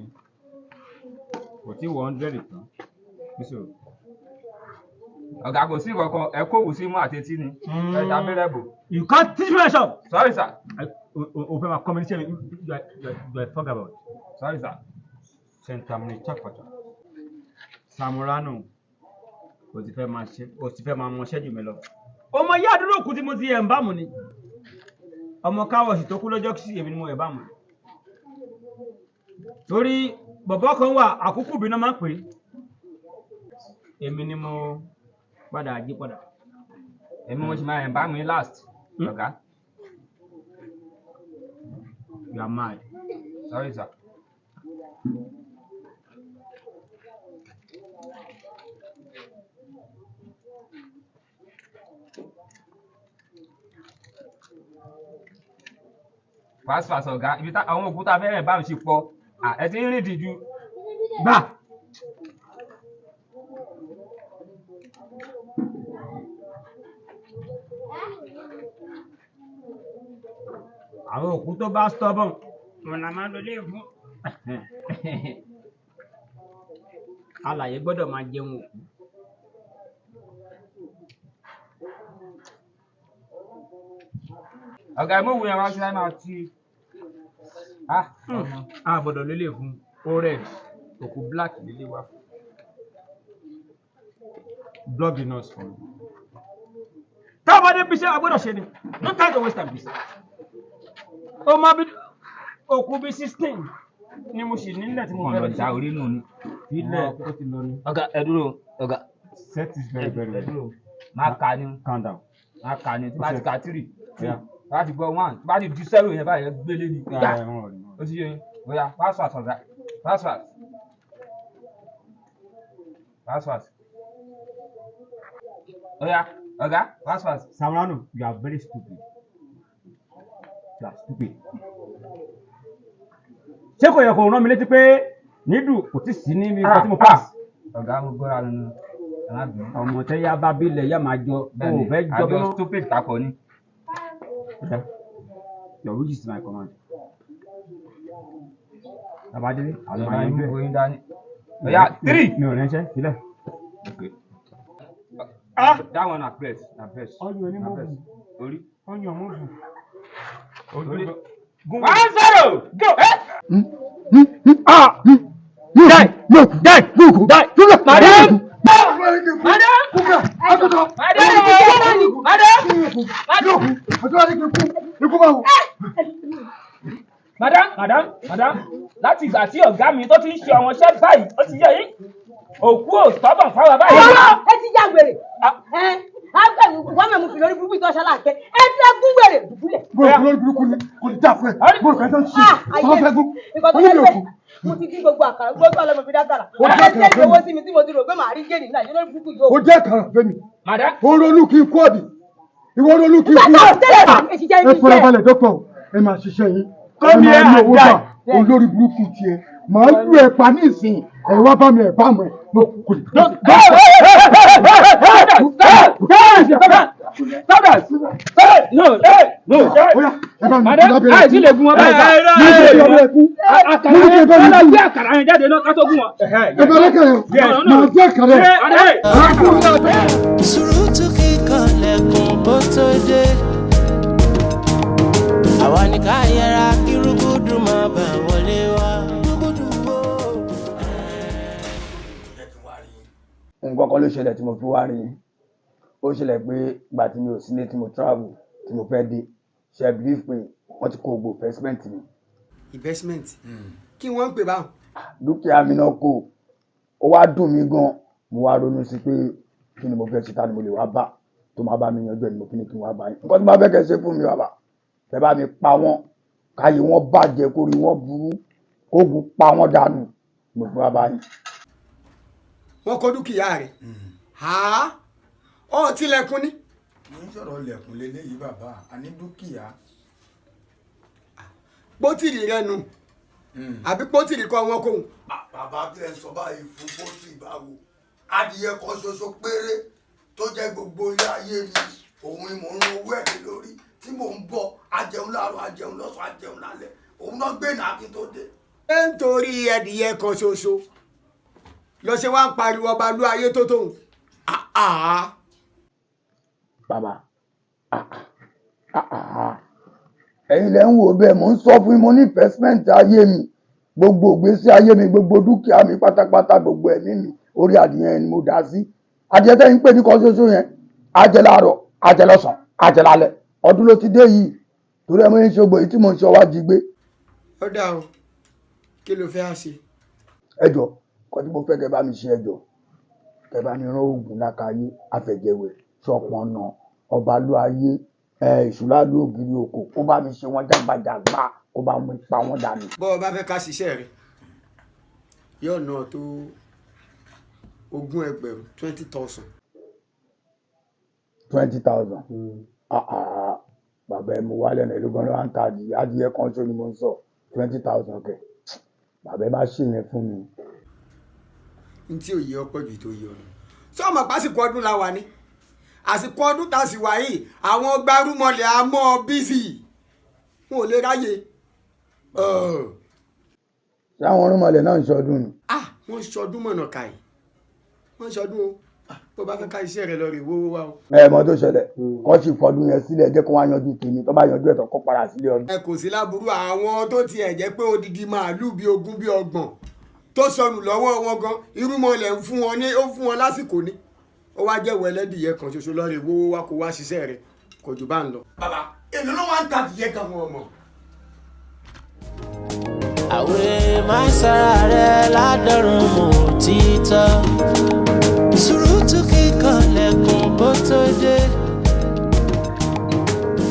kò tí 100 tán. Ọ̀gá kò sí kankan ẹ kó wù sí mú àtẹ́tí ni. Ẹ dàbí rẹ̀ bò. You can't teach me shop. Sorry sir. o fẹ́ máa communicate mi you are talk about sorry sir sentamini chapata samurano o ti fẹ́ máa mọṣẹ́ jù mí lọ. ọmọ ìyá àdúrà òkú tí mo ti ẹ̀ ń bá mu ni ọmọ káwọ̀sì tó kú lọ́jọ́ sí èmi ni mo ẹ̀ bá mu torí bọ̀bọ́ kan wà àkókò bí náà máa ń pè é èmi ni mo padà jí padà èmi mo ti máa ẹ̀ bá mu ní last ọ̀gá. You are mad. Sorry, sir. Fast, ọ̀gá. Ibi àwọn òkúta fẹ́rẹ̀ bá mi ṣe pọ̀. Ẹ ti ń rìn dìjú. Gbà. Àwọn òkú tó bá stubborn wọn la máa ń lọlé fún. Alàyè gbọ́dọ̀ máa jẹun òkú. Ọ̀gá ẹ̀ mọ̀ wù yẹn wá sí láì máa ti. A gbọ́dọ̀ lélẹ̀ fún ored òkú black lélẹ̀ wá fún. Blood be nurse for me. Táwọn ọmọdé bí iṣẹ́ agbọ́dọ̀ ṣe ni no time to waste time please. Ó máa bí òkú bí 16 ni mo ṣì nílẹ̀ tí mo fẹ́ lọ sí. Ọ̀nà orí nù ni. Ilẹ̀ ó ti lọ ni. Ọ̀gá ẹ dúró ọ̀gá. Set is very very well. Ẹ dúró máa kà ní. Calm down. Máa kà ní tí bá ti kà 3 bá ti gbọ́ 1 bá ti di 7 yẹn báyìí gbélé ni. Ó ti yé yín bóyá fast ọ̀gá fast. Oya ọ̀gá fast. Samrano you are very stupid. You are stupid. Ṣé kò yẹ kó rán mi létí pé nídùú kò tí sí ní ibi tí mo pass? Ọ̀gá mo gbọ́ra nínú ọmọ tẹ́ yá bá bílẹ̀ yá máa jọ o fẹ́ jọ bí wọ́n stupid kakọ ni. Your wish is my command. Abadele àwọn ọmọ yẹn mú oyin dání. Oya 3. Mi ò ránṣẹ́ sílẹ̀. That one na press. Ọyàn ni mo bù. Orí. Ọyàn mo bù. Orí. 1-0 go. Madam, láti ìgbà tí ọ̀gá mi tó ti ń ṣe àwọn iṣẹ́ báyìí ó ti yẹ yín òkú ò sọ́bọ̀ fáwọn báyìí. Ẹ ti já wèrè wọ́n mẹ́mu fi lórí burúkú ìtọ́ṣẹ́ láàkẹ́ ẹ ti gún wèrè dùbúlẹ̀. Bọ́ọ̀lù lórí burúkú ni kò ní dà fún ẹ bọ́ọ̀lù kan tó ń ṣe àwọn fẹ́ gún wọ́n nílò òkú. Mo ti dín gbogbo àkàrà gbogbo ọlọmọ fi dákàrà. Ẹ jẹ́ ìgbowó sí mi tí mo ti rò pé màá rí géènì náà lórí burúkú yóò. Ó jẹ́ àkàrà fẹ́mi. Ó ronú kí n kú ọ̀bì. Ìwọ ronú kí n kú ọ̀bì. Ẹ fọlá balẹ̀ dọ́kítọ̀ ẹ máa ṣiṣẹ́ yín. Ẹ máa ní owó gbà olórí burúkú tiẹ̀. Màá lù ẹ̀ pa ní ìsìn ẹ̀ wá bá mi ẹ̀ bá mọ̀ ẹ̀ ló kù. Madam, àìsí lè gun wọn báyìí. Àkàrà yẹn jáde náà ká tó gún wọn. Ẹ bá lẹ́kẹ̀rẹ̀ máa jẹ́ kẹrẹ̀. Sùúrù kíkan lẹ̀kùn bó tó dé. Àwa ni ká yẹra kí rúgúdù máa bà wọlé wá. Nǹkan kan ló ṣẹlẹ̀ tí mo fi wá rí yín. Ó ṣẹlẹ̀ pé ìgbà tí mi ò sílé tí mo travel tí mo fẹ́ dé ṣe believe pé wọ́n ti kó gbogbo investment mi. Investment kí wọ́n ń pè báwọn. Dúkìá mi náà kò ó wá dùn mí gan mo wá ronú sí pé kí ni mo fẹ́ ṣe ta ni mo lè wá bá tó máa bá mi yanjú ẹ̀ ni mo fi ní kí n wá bá yín. Nǹkan tí mo bá fẹ́ kẹ́ ṣe fún mi bàbá ẹ bá mi pa wọ́n káyé wọ́n bàjẹ́ kórí wọ́n burú kógun pa wọ́n dànù mo fi wá bá yín. Wọ́n kó dúkìá rẹ̀ ọ̀ tilẹ̀kùn ni. Mo ń sọ̀rọ̀ lẹ̀kùn lélẹ́yìí bàbá àní dúkìá. Pótìrì rẹ nu àbí pótìrì kọ́ wọn kóhun. Bàbá tí ẹ sọ báyìí fún pótìrì báwo adìyẹ kan ṣoṣo péré tó jẹ́ gbogbo ilé ayé mi òun ni mò ń ro owó ẹ̀dẹ̀ lórí tí mò ń bọ̀ ajẹun láàárọ̀ ajẹun lọ́sàn ajẹun lálẹ́ òun náà gbé náà kí tó dé. ẹ ń torí ẹdìyẹ kan ṣoṣo lọ ṣe wá ń pariwo ọba lú ayé tó tóun. Bàbá ẹ̀yin lẹ́ ń wò bẹ́ẹ̀ mò ń sọ fún yín mo ní investment ayé mi gbogbo ìgbésí ayé mi gbogbo dúkìá mi pátápátá gbogbo ẹ̀mí mi orí adìyẹ yẹn ni mo dá sí adìyẹ tẹ́yìn pé ní kan ṣoṣo yẹn ajẹ láàárọ̀ ajẹ lọ́sàn ajẹ lálẹ́ ọdún ló ti dé yìí torí ẹ mọ yín ṣògbò èyí tí mo ń ṣe ọwá jí gbé. ó dà o kí ló fẹ́ á ṣe. ẹjọ kọ́ tí mo fẹ́ kẹ́ bá mi ṣe ẹjọ kẹ́ bá mi rán oògùn lákàáyé àfẹ̀jẹ̀wẹ̀ ṣọpọ̀nà ọbalúayé ìṣúlálú ògiri oko kó bá mi ṣe wọn jágbàjàgbà kó bá mi pa wọn dànù. bọ́ ọ bá fẹ́ ká ṣiṣẹ́ rẹ̀ yóò ná tó 20,000 20,000. 20,000 bàbá ẹ mú wálé ọ̀nà ìlú gan ló wá ń ta adìyẹ kan ṣó ni mo ń sọ 20,000 kẹ bàbá ẹ bá ṣe yẹn fún mi. n tí ò yẹ ọ̀pọ̀ jù tó yẹ ọ̀nà sọ ma pásìkò ọdún la wà ní àsìkò ọdún tá a sì wà yìí àwọn gbárùmọ̀lẹ̀ àmọ́ bísí wọn ò lè ráyè. ṣé àwọn orúnmọlẹ̀ náà ń ṣọdún ni. wọ́n ń ṣọdún mọ̀nà káyì wọ́n ń ṣọdún o bó bá fẹ́ ká iṣẹ́ rẹ lọ rè wó wá o. mọ tó ṣẹlẹ̀ kọ́ sì fọdún yẹn sílẹ̀ jẹ́ kó wá yanjú tèmi tó bá yanjú ẹ̀tọ́ kó padà sílé ọdún. ẹ kò sí láburú àwọn tó tiẹ̀ jẹ́ pé odidi màálù bíi 20 bíi 30 tó sọnù lọ́wọ́ wọn gan irúmọlẹ̀ ń fún wọn ní ó fún wọn lásìkò ní ó wá jẹ́ wẹ̀lẹ́dìyẹ kan ṣoṣo lọ rè wó wá kó wá ṣiṣẹ́ rẹ kò jù bá ń lọ. bàbá èlò ló wá ń ta adìyẹ gan wọn ọmọ. àwẹ̀ máa ń sára rẹ̀ ládọ́rùn mọ́ títọ́ sùúrùtù kíkan lẹ́kùn bó tó dé.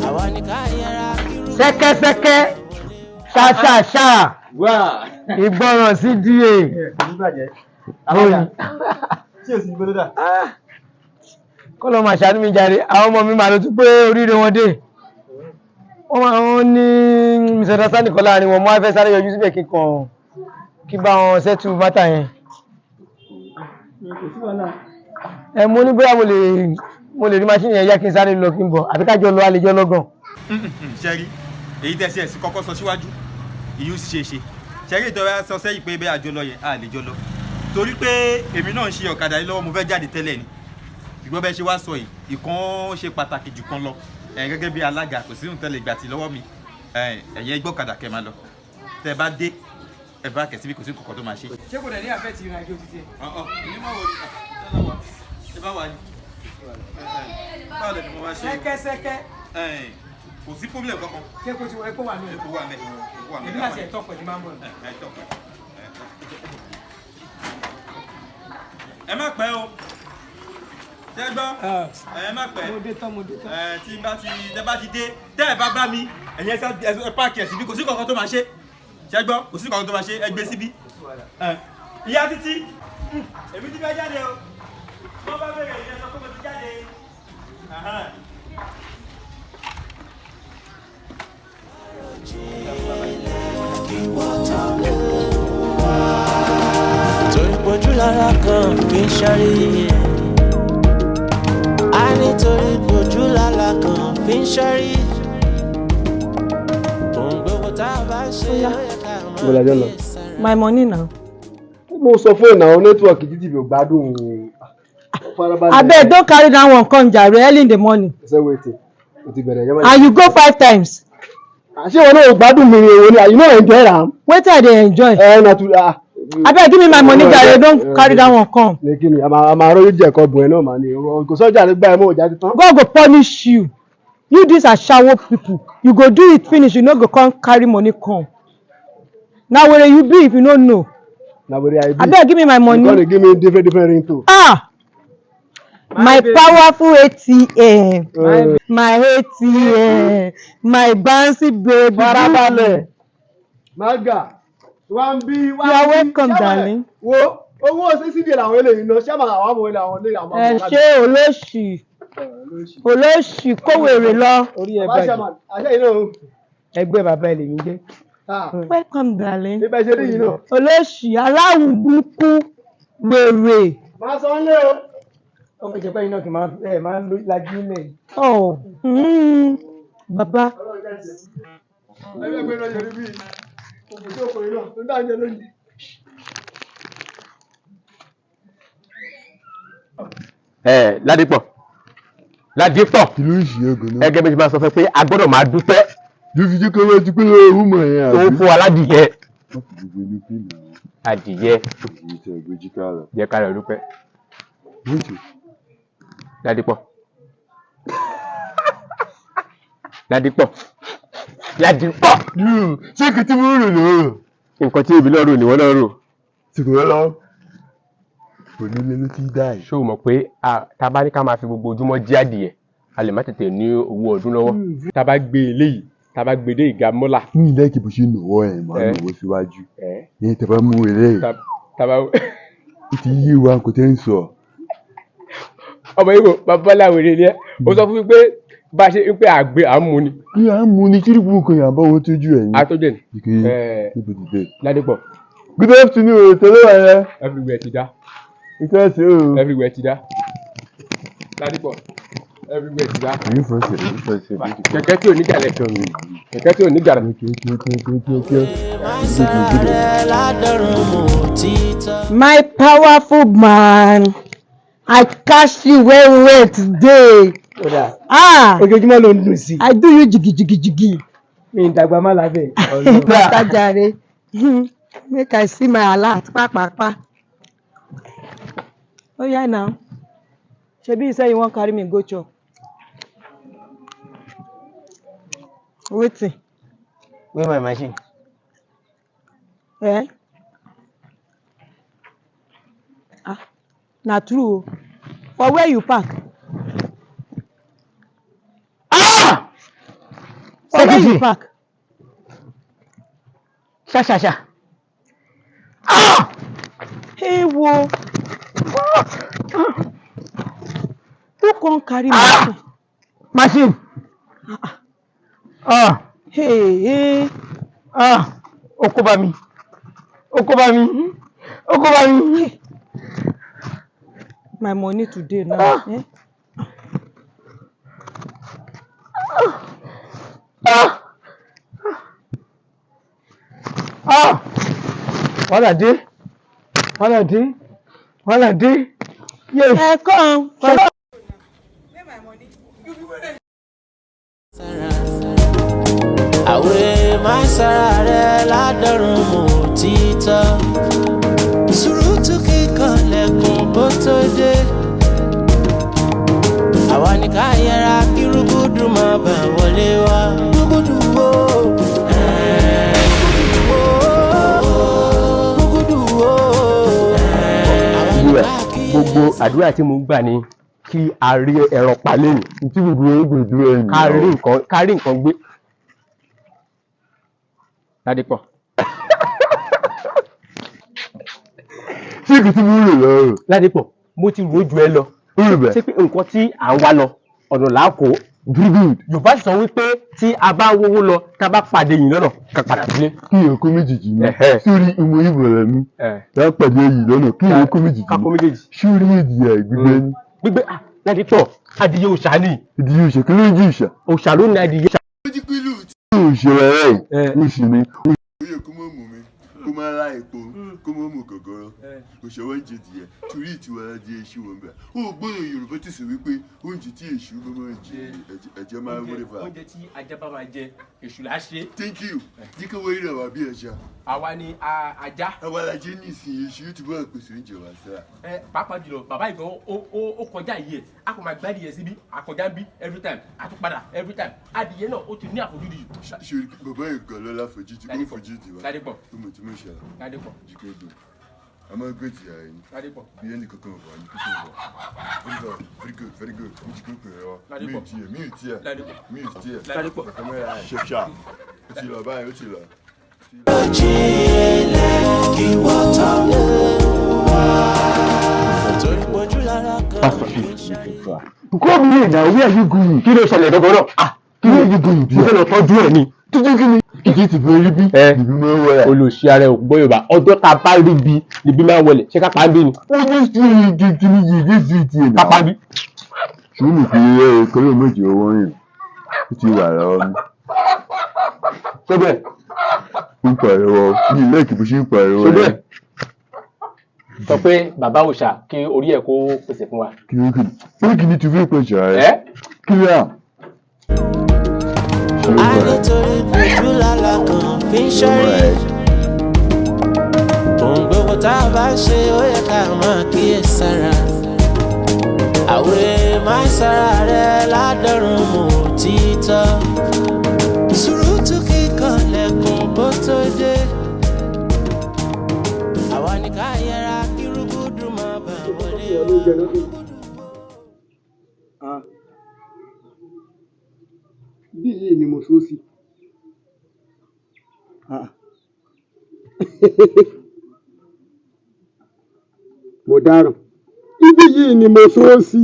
àwa ní ká yẹra kírun. ṣẹ́kẹ́ṣẹ́kẹ́ ṣàṣàṣà ìgbọràn sí díẹ̀. kọ́ ló máa ṣàánú mi jàre àwọn ọmọ mi máa lọ tún pé oríire wọn dé wọ́n máa ń ní misunderstanding kan láàrin wọn mo á fẹ́ sáré yọjú síbẹ̀ kí bá wọn settle matter yẹn. Mo ní bóyá mo lè rí machine yẹn yá kí n sáré lọ kí n bọ̀ àbí kájọ lọ àlejò lọ́gàn. ṣẹ́rí èyí tẹ̀sí ẹ̀ sí kọ́kọ́ sọ síwájú ìyún ṣe ṣẹ́rí ìtọ́wẹ́ sọ sẹ́yìn pé bẹ́ẹ̀ àjọ lọ yẹn àlejò lọ torí pé èmi náà ń ṣe ọ̀kadà yìí lọ́wọ́ mo fẹ́ jáde tẹ́lẹ̀ ni ṣùgbọ́n bẹ́ẹ̀ ṣe wá sọ yìí ìkan ṣe pàtàkì jù kan lọ gẹ́gẹ́ bí alága kò sí ìtẹ́lẹ̀ ìgbà tí lọ́wọ́ mi ẹ̀yẹ gbọ́kadà kẹ́ máa lọ tẹ́ bá dé ẹ bá kẹ̀ síbi kò sí kọ̀kọ́ tó máa ṣe. ṣé kò dẹ̀ ní àfẹ́ ti ìrìnàjò ti tiẹ̀. ẹ bá wà ní báwo lè ní mo máa ṣe. ṣẹ́kẹ́ṣẹ́kẹ́. kò sí problem kankan. ṣé kò sí epo wà ní epo wà mẹ́. èmi láti ẹ̀ tọ́pẹ̀ ní máa ń bọ̀. ẹ má pẹ́ o ṣé gbọ́ ẹ má pẹ́ mo dé tán. tí bá ti dé tẹ́ ẹ bá bá mi ẹ̀yin ẹ páàkì ẹ̀ síbí kò sí kankan tó máa ṣe ṣé gbọ́ kò sí kankan tó máa ṣe ẹ gbé síbí. ìyá títí èmi ti fẹ́ jáde o wọ́n bá bẹ̀rẹ̀ ìyẹn sọ pé mo ti jáde. torí pojú lára kan kì í ṣàrí a nítorí pojú lára kan kì í ṣàrí ohun gbogbo tá a bá ṣe ó yẹ ká máa bí sára. My money now. mo sọ fún ìnáwó nẹ́tíwọ̀kì títí mi ò gbádùn abeg don carry that one come jare early in the morning. ṣe wetin o ti bẹ̀rẹ̀ yẹn. And you go 5 times. àṣé wọn náà ò gbádùn mi èwo ni you no enjoy am. Wetin I dey enjoy. na to abeg give me my money jare don carry that one come. ní kí ni àmà àròyìn jẹ ẹ̀kọ́ bùn ẹ̀ náà mà ní kò sọ́jà lè gbá ẹ̀ mọ́ òjá ti tán. God go punish you. You these ashawo people. You go do it finish you no go come carry money come. Na where you be if you no know. Na where I be. Abeg give me my money. You gonna give me different ringtone. My powerful ATM. My ATM. My bouncy baby. Farabalẹ̀. Maga. Wọ́n bí. You are welcome darling. Wo owó CCD làwọn eléyìí lọ ṣé màá àwọn ọmọ ilé àwọn ilé àwọn ọmọ. Ṣé olóṣì kówèrè lọ. Orí ẹ̀ báyìí. Àṣẹ yìí náà. Ẹgbẹ́ bàbá ẹ̀ lè mí jẹ́. Welcome darling. Ibẹ̀ ṣe rí yìí náà. Olóṣì aláwùn burúkú wèrè. Máa sọ ń lé o. ọmọ ìjẹpẹ yìí náà kì í máa ń lajú ilẹ̀. Bàbá. Ẹgbẹ́ náà yẹrí bí òkùnkùn ọkùnrin náà tó ń dájọ́ lónìí. Ládìpọ̀ gẹ́gẹ́ bí ṣe máa sọ fẹ́ pé a gbọ́dọ̀ máa dúpẹ́ Lórí jẹ́ ká wá ti pé lọ́wọ́ mọ̀ ẹ́ àbí. Ó fún wa ládìyẹ. Wọ́n fi gbogbo inú fíìmù àwọn. Adìyẹ. Èyí tẹ̀ gbé jíká lọ. Jẹ́ ká lọ dúpẹ́. Wíjì. Ládìpọ̀. Ládìpọ̀. Ládìpọ̀. Ṣé kí tí mo rò lọ́rọ̀? Nǹkan tí èmi náà rò ni wọ́n náà rò. Ṣùgbọ́n lọ. Onílé ló ti dá yìí. Ṣé o mọ̀ pé tá a bá ní ká máa fi gbogbo ojúmọ́ jí adìyẹ, a lè má tètè ní owó ọdún lọ́wọ́. Tá a bá gbé eléyìí, tá a bá gbé dé ìgá mọ́là. Ní ilé ìkìbò ṣe nàwọ́ ẹ̀ máa ń nàwọ́ síwájú. Ní tẹ bá mú eré. Ó ti yí wa kò tẹ́ ń sọ. Ọmọ Ìgbò babaláwo rẹ̀ ni ẹ́. Ó sọ fún mi pé bá a ṣe ń pé àgbẹ̀ à ń mu ni. Kí à ń mu ni kí níbo kan yàrá wọn tójú ẹ̀ ní. Àtọ́jú ẹ̀ ní. Níbo ti dé. Ládìpọ̀. Good afternoon, tẹ́lẹ̀ wà yẹn. Everywhere ti dá. Ìkẹ́sì o. Everywhere ti dá. Ládìpọ̀. Everywhere ti dá. Kẹ̀kẹ́ tí ò ní gàlẹ̀ kan mi. Kẹ̀kẹ́ tí ò ní gàlẹ̀. My powerful man, I catch you well today. Ojoojúmọ́ ló ń dùn sí. I do you jigijigijigi. Mi ń dàgbà má lábẹ́. Tajare, make I see my alert, pa. Oh yeah now. Shebi you say you wan carry me go chop. Wetin? Where my machine? Na true. For where you park? For where you park? Sha. Hey wo. Who come carry machine? Machine. Hey. Ó kó bá mi. My money today now. Wàhálà dé. Yes. Come. Àwẹ̀ máa sára rẹ̀ ládọ́rùn mọ́ títọ́. Sùúrùtù kíkan lẹ́kùn bó tó dé. Àwa ní ká yẹra kí rúgúdù máa bà wọlé wá. Rúgúdù wo. Gbogbo àdúrà tí mo gbà ni kí a rí ẹran pa lẹ́yìn. Tí gbogbo ẹgbẹ́ ìdúró ẹ̀yìn. Ká rí nǹkan gbé. Ládìpọ̀. Ṣé kì í tí mo rò lọ́rọ̀? Ládìpọ̀, mo ti rò ju ẹ lọ. Ṣé pé nǹkan tí à ń wá lọ ọ̀nà làákò. Yorùbá sọ wípé tí a bá wówó lọ tá a bá pàdé yìí lọ́nà ká padà sílé. Kí èèyàn kó méjèèjì ní. Sórí ìmọ̀ ìbọ̀lẹ̀ mi. Tá a pàdé yìí lọ́nà kí èèyàn kó méjèèjì ní. Ká kó méjèèjì. Sórí ìdìyà ìgbígbẹ́ ní. Gbígbé Ládìpọ̀, adìyẹ òòṣà ni. Ìdìyẹ òòṣà kí ló ń jí òòṣà? Òòṣà ló ní adìyẹ. Òòṣà rẹ̀ oṣù ni. Ó yẹ kó mọ̀ mú mi, kó máa ra epo, kó mọ̀ mú gọ̀gọ̀rọ̀. Òòṣà wọ́n ń jẹ ìdìyẹ torí ìtiwọ́ adìyẹ èṣù wọn bẹ̀. Ó gbọ́dọ̀ Yorùbá ti sọ wípé oúnjẹ tí èṣù bá máa jẹ ẹ̀jẹ̀ máa ń wọlé fa. Oúnjẹ tí ajá bá máa jẹ èṣù là á ṣe. Thank you. Jí ká wọ́n ríra wà bí ẹja. Àwa ni ajá. Àwa la jẹ́ ní ìsìn èṣù yóò ti bá pèsè oúnjẹ wá sáà. Pàápàá jùlọ bàbá ìgbọ́n ó kọjá yìí ẹ̀ a kò máa gbá adìyẹ síbí àkọjá ń bí every time àtúpadà every time adìyẹ náà ó ti ní àfojúdi. Ṣé bàbá ìgbà lọ́la fojúdi ó fojúdi wa. Ládìpọ̀. Ó mọ̀ tí mo ṣe àlọ́. Ládìpọ̀. Jíkọ́ ìgbò. A máa gbé ti ààrẹ ni. Ládìpọ̀. Bí ẹnì kankan wà ní kíkọ́ wà. Very good, very good. Mo jí kókò ẹ̀rọ. Mi ò tiẹ̀. Mi ò tiẹ̀. Ládìpọ̀. Ṣẹ̀ṣà. Ó ti lọ báyìí, ó ti lọ. Ojí ilẹ̀ kí wọ́n tọ́ wá. Torí pojú lára kan kì í ṣe. Kó mi lè dà wí ẹ̀yí gùn. Kí ló ṣẹlẹ̀ gbọ́gbọ́ náà? Kí ló yí gùn bí? Mo fẹ́ lọ tọ́jú ẹ̀ ni. Títí kí ni? Ìdí ti fẹ́ rí bí. Ìbí máa ń wọlé. Olùsí ara ẹ̀ gbọ́ Yorùbá. Ọjọ́ ta bá rí bí níbí máa ń wọlé. Ṣé ká pa á bí ni? Ó ní sí igi kí ni yìí sí ti ẹ̀ náà. Ká pa á bí. Ṣùgbọ́n fi kọ́lọ́ méjì ọwọ́ rìn. Ó ti wà lọ́wọ́ mi. Ṣébẹ̀. Ń pariwo. Ní ilé ìkìbí ṣe ń pariwo. Ṣébẹ̀. Sọ pé bàbá òòṣà kí orí ẹ̀ kó pèsè fún wa. Kí ni ti fi pèsè ààrẹ? Kí ni à? a nítorí ojú lálá kan fi ń ṣọ́rí. Ohun gbogbo tá a bá ṣe ó yẹ ká máa kíyèsára. Àwòrán máa sára rẹ ládọ́run mọ̀ òtítọ́. Sùúrùtù kíkan lẹ́kùn bó tó dé. Àwa ni ká yẹra kí rúgúdù máa bà wọlé o. Bí yìí ni mo so sí. Mo dáràn. Ibi yìí ni mo so sí.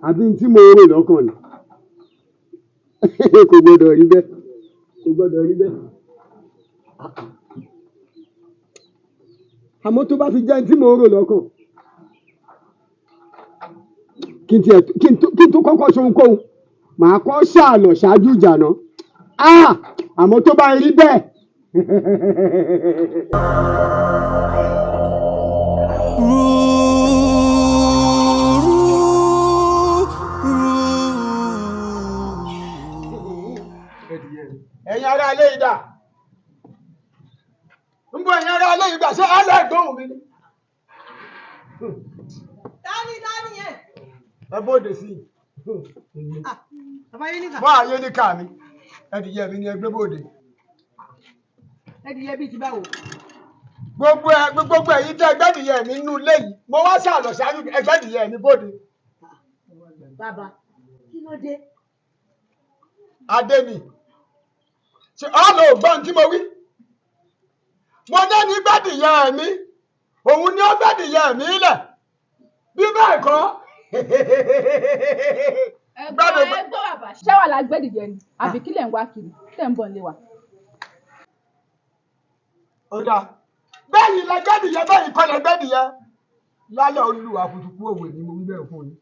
Àbí tí mo rò lọ́kàn ni. Kò gbọdọ̀ rí bẹ́ẹ̀. Kò gbọdọ̀ rí bẹ́ẹ̀. Àmọ́ tó bá fi jẹ́ tí mo rò lọ́kàn. Kí n tó kọ́kọ́ ṣe ohunkóhun, màá kọ́ ṣàlọ̀ ṣáájú ìjà náà. Àmọ́ tó bá rí bẹ́ẹ̀. Ẹ̀yin ará ilé ìdá. Ń bọ̀ ẹ̀yin ará ilé ìgbà ṣé ẹlẹ́gbọ̀n mi ni. Dání yẹn. Ẹ bóde sí i. Mọ́ àyè ní ká mi. Ẹdìyẹ mi ni ẹgbẹ́ bóde. Ẹdìyẹ bíi ti báwo? Gbogbo ẹ̀yin tẹ́ ẹgbẹ́dìyẹ mi nínú ilé yìí. Mo wá ṣàlọ̀ ṣáájú ẹgbẹ́dìyẹ mi bóde. Bàbá, kí ló dé? Adé ni. Ṣé ọ̀lọ́ ògbọ́n tí mo wí? Mo ní ní gbẹ́dìyẹ mi. Òun ni ó gbẹ́dìyẹ mi lẹ̀. Bí bẹ́ẹ̀ kọ́. Ẹgbọ́n bàbá ṣé wà lágbẹ́dìyẹ ni àbí kílẹ̀ ń wá kiri tẹ̀ ń bọ̀ nílé wa. Ó dáa. Bẹ́ẹ̀ni lẹ́gbẹ́dìyẹ bẹ́ẹ̀ni kọ́ lẹ́gbẹ́dìyẹ. Lálẹ́ olú àkùtùkù òwe ni mo wí bẹ́ẹ̀ fún yín.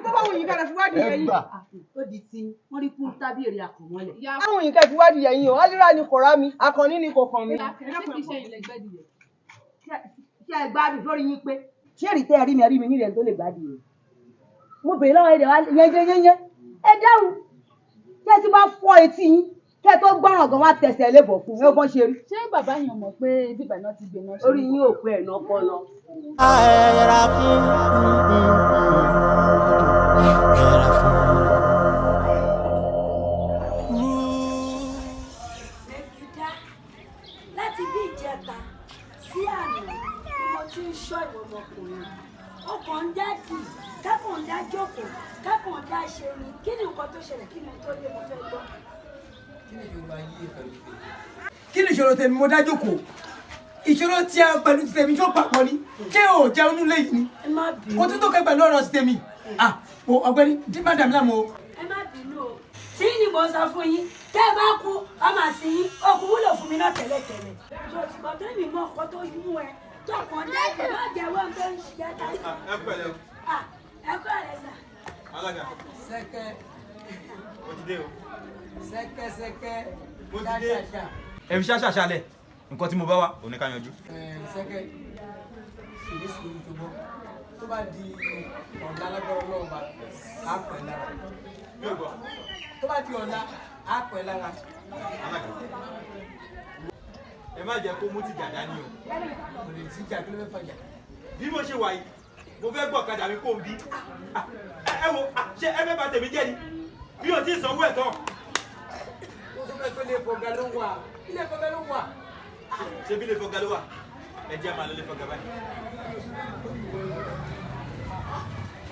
Tó bá wù yín kẹ́lẹ́ fi wádìí yẹn yín. Ó di tí wọ́n rí kún tábìlì àkànmọ́lẹ̀. Báwo yín kẹ́ fi wádìí yẹn yín o? Alira ni kò rá mi, akànní ni kò kàn mí. Ṣé ẹ gbádùn lórí yín pé? Ṣé èrì tẹ́ ẹ rí mi nílẹ̀ tó lè gbádùn yẹn? Mo bèèrè lọ́wọ́ ẹ̀dẹ̀ wá yẹnyẹnyẹnyẹ. Ẹ dáhùn. Kí ẹ ti bá fọ́ etí yín, kí ẹ tó gbọ́ràn gan wá tẹ̀sẹ̀ lébọ̀ fún ẹ bọ́n ṣe rí. Ṣé bàbá yẹn mọ̀ pé bíbà náà ti gbé náà ṣe? Orí yín ò pé ẹ̀nà ọpọlọ. Ẹ̀rà fún. Láti bí ìjẹta sí àná ni mo ti ń ṣọ́ ìwọ ọmọkùnrin. Ọkàn ń dá dì, kákan ń dá jókòó, kákan ń dá ṣe ni. Kí ni nǹkan tó ṣẹlẹ̀ kí ni tó lé mo fẹ́ gbọ́? Kí ni ìṣòro tèmi mo dá jókòó? Ìṣòro tí a pẹ̀lú ti tèmi tó papọ̀ ni. Ṣé o jẹun nílé yìí ni? Ẹ má bínú. Kò tún tó kẹ́ pẹ̀lú ọ̀rọ̀ ti tèmi. Ọ̀gbẹ́ni dí madam láàmú o. Ẹ má bínú o. Tí ni mo sọ fún yín, tẹ́ ẹ bá kú, ọmọ àsìn yín, òkú wúlò fún mi náà tẹ́lẹ̀tẹ́lẹ̀. Ṣòtìkọ̀ tó mi mọ ọkọ tó mú ẹ, tó kàn dẹ́kun má jẹ́wọ́ tó ń ṣiṣẹ́ táyé. Ẹ pẹ̀lẹ́ o. Ẹ kú àlẹ́ sà. Alága. Sẹ́kẹ́. Mo ti dé o. Sẹ́kẹ́. Mo ti dé. Ẹ fi ṣáṣà ṣálẹ̀. Nǹkan tí mo bá wá, òun ni ká yanjú. Sẹ́kẹ́. Ìdí sùúrù tó bọ́. Tó bá di ọ̀la lágbára Ọlọ́run bá, á pẹ̀ lára. Mi ò gbọ́. Tó bá di ọ̀la, á pẹ̀ lára. Alága. Ẹ má jẹ́ kó mú ti jà dání o. Kò lè sí jà kí ló fẹ́ fàjà. Bí mo ṣe wà yìí, mo fẹ́ gbọ́ ọ̀kadà mi kó ń bí. Ẹ wo, ṣé ẹ fẹ́ bà tèmi jẹ́ ni? Bí o ti sanwó ẹ̀ tán. Ó sọ pé ilé ìfọ̀gà ló wà. Ilé ìfọ̀gà ló wà. Ṣé bí ilé ìfọ̀gà ló wà? Ẹ jẹ́ máa lọ ilé ìfọ̀gà báyìí.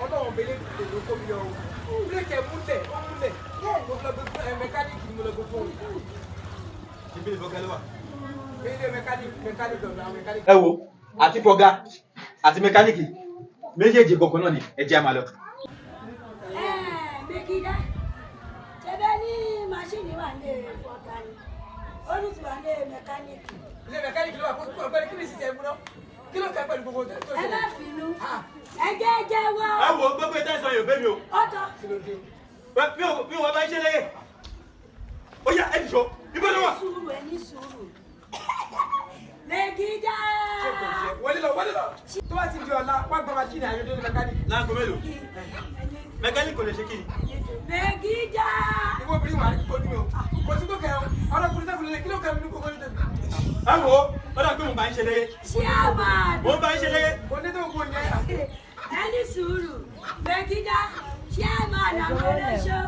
Ọlọ́run bẹ̀rẹ̀ èdè tó bí ọ. Bíréèkì múlẹ̀, ó múlẹ̀. Mo lọ gbé fún mẹkáníìkì ni mo lọ gbé fún. Ṣé bí ilé ìfọ̀gà ló wà? Ilé mẹkáníìkì ọ̀dọ̀ àwọn mẹkáníìkì. Ẹ wo, àti fọ̀gà àti mẹkáníìkì méjèèjì kankan náà ni ẹ jẹ́ máa lọ. Mẹ́kídá, ṣẹbẹ́ ní máṣíìnì wà ní fọ̀gà ni, ó ní ti wà ní mẹkáníìkì. Ilé mẹkáníìkì ló wà fún ọgbẹ́ni kí ni ìsìtẹ̀ ìmúná? Kí ló kẹ́ pẹ̀lú gbogbo tó ṣe? Ẹ má bínú. Ẹ jẹ́wọ́. Ẹ wo gbogbo ìtẹ́sán yóò bẹ́ mi o. Ọ̀tọ̀. Mi ò wọ́n bá ń ṣe lẹ́yìn. Ó yá ẹ nìṣó, ibo ló wà? Ẹ ní sùúrù. Mẹ́kídá. Wọlé lọ. Tó bá ti di ọ̀la, wá gba máṣíìnì àyọ̀dé ní mẹkáníìkì. Láago mélòó? mẹkáníìkì kò lè ṣe kí ni. Megida. ìwọ obìnrin wà ní kojú mi o kò sí tó kẹ o ọlọ́kùnrin sẹ́kùnrin lè kí ló kẹ́ mi ní kókó ní tẹ̀mí. ẹ wo ó dà pé mo bá ń ṣe léré. Chairman. mo bá ń ṣe léré. kò ní tó kó ní ẹ̀. Ẹni sùúrù Megida chairman àwọn olóṣó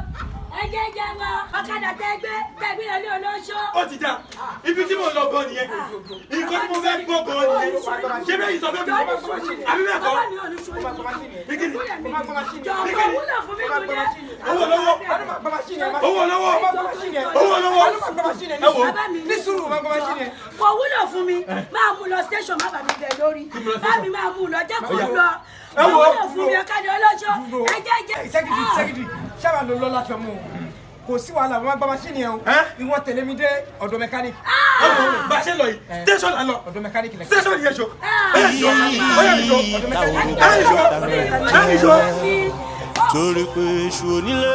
ẹjẹ jẹwọ ọ̀kadà tẹgbẹ lórí olóṣó. ó ti dà ibi tí mo lọ gan nìyẹn nǹkan tí mo fẹ́ gbọ́ gan nìyẹn ṣé bẹ́ẹ̀ yìí sọ fẹ́ mi àbí bẹ́ẹ̀ kọ́ bíkìnì jọ̀wọ́ wúlò fún mi kò dé. owó lọ́wọ́ owó lọ́wọ́ owó lọ́wọ́ ẹ wò ní sùúrù máa gbọ́ máṣíìnì ẹ̀. kò wúlò fún mi máa mú lọ station má bà mí bẹ̀ lórí bá mi máa mú lọ jẹ́ kó lọ kò wúlò fún mi ọ̀kadà olóṣó ẹjẹ jẹ. sẹ́kìtì sábà ló lọ́ láti ọmọ kò sí wàhálà wọn gbọ́ máṣíìnì ẹ̀ o ìwọ tẹ̀lé mi dé ọ̀dọ̀ mẹkáníìkì. bá a ṣe lọ yìí station la lọ ọ̀dọ̀ mẹkáníìkì lẹ. station yẹn ṣo ọyà mi ṣo ọ̀dọ̀ mẹkáníìkì ẹni ṣo. torí pé èṣù onílé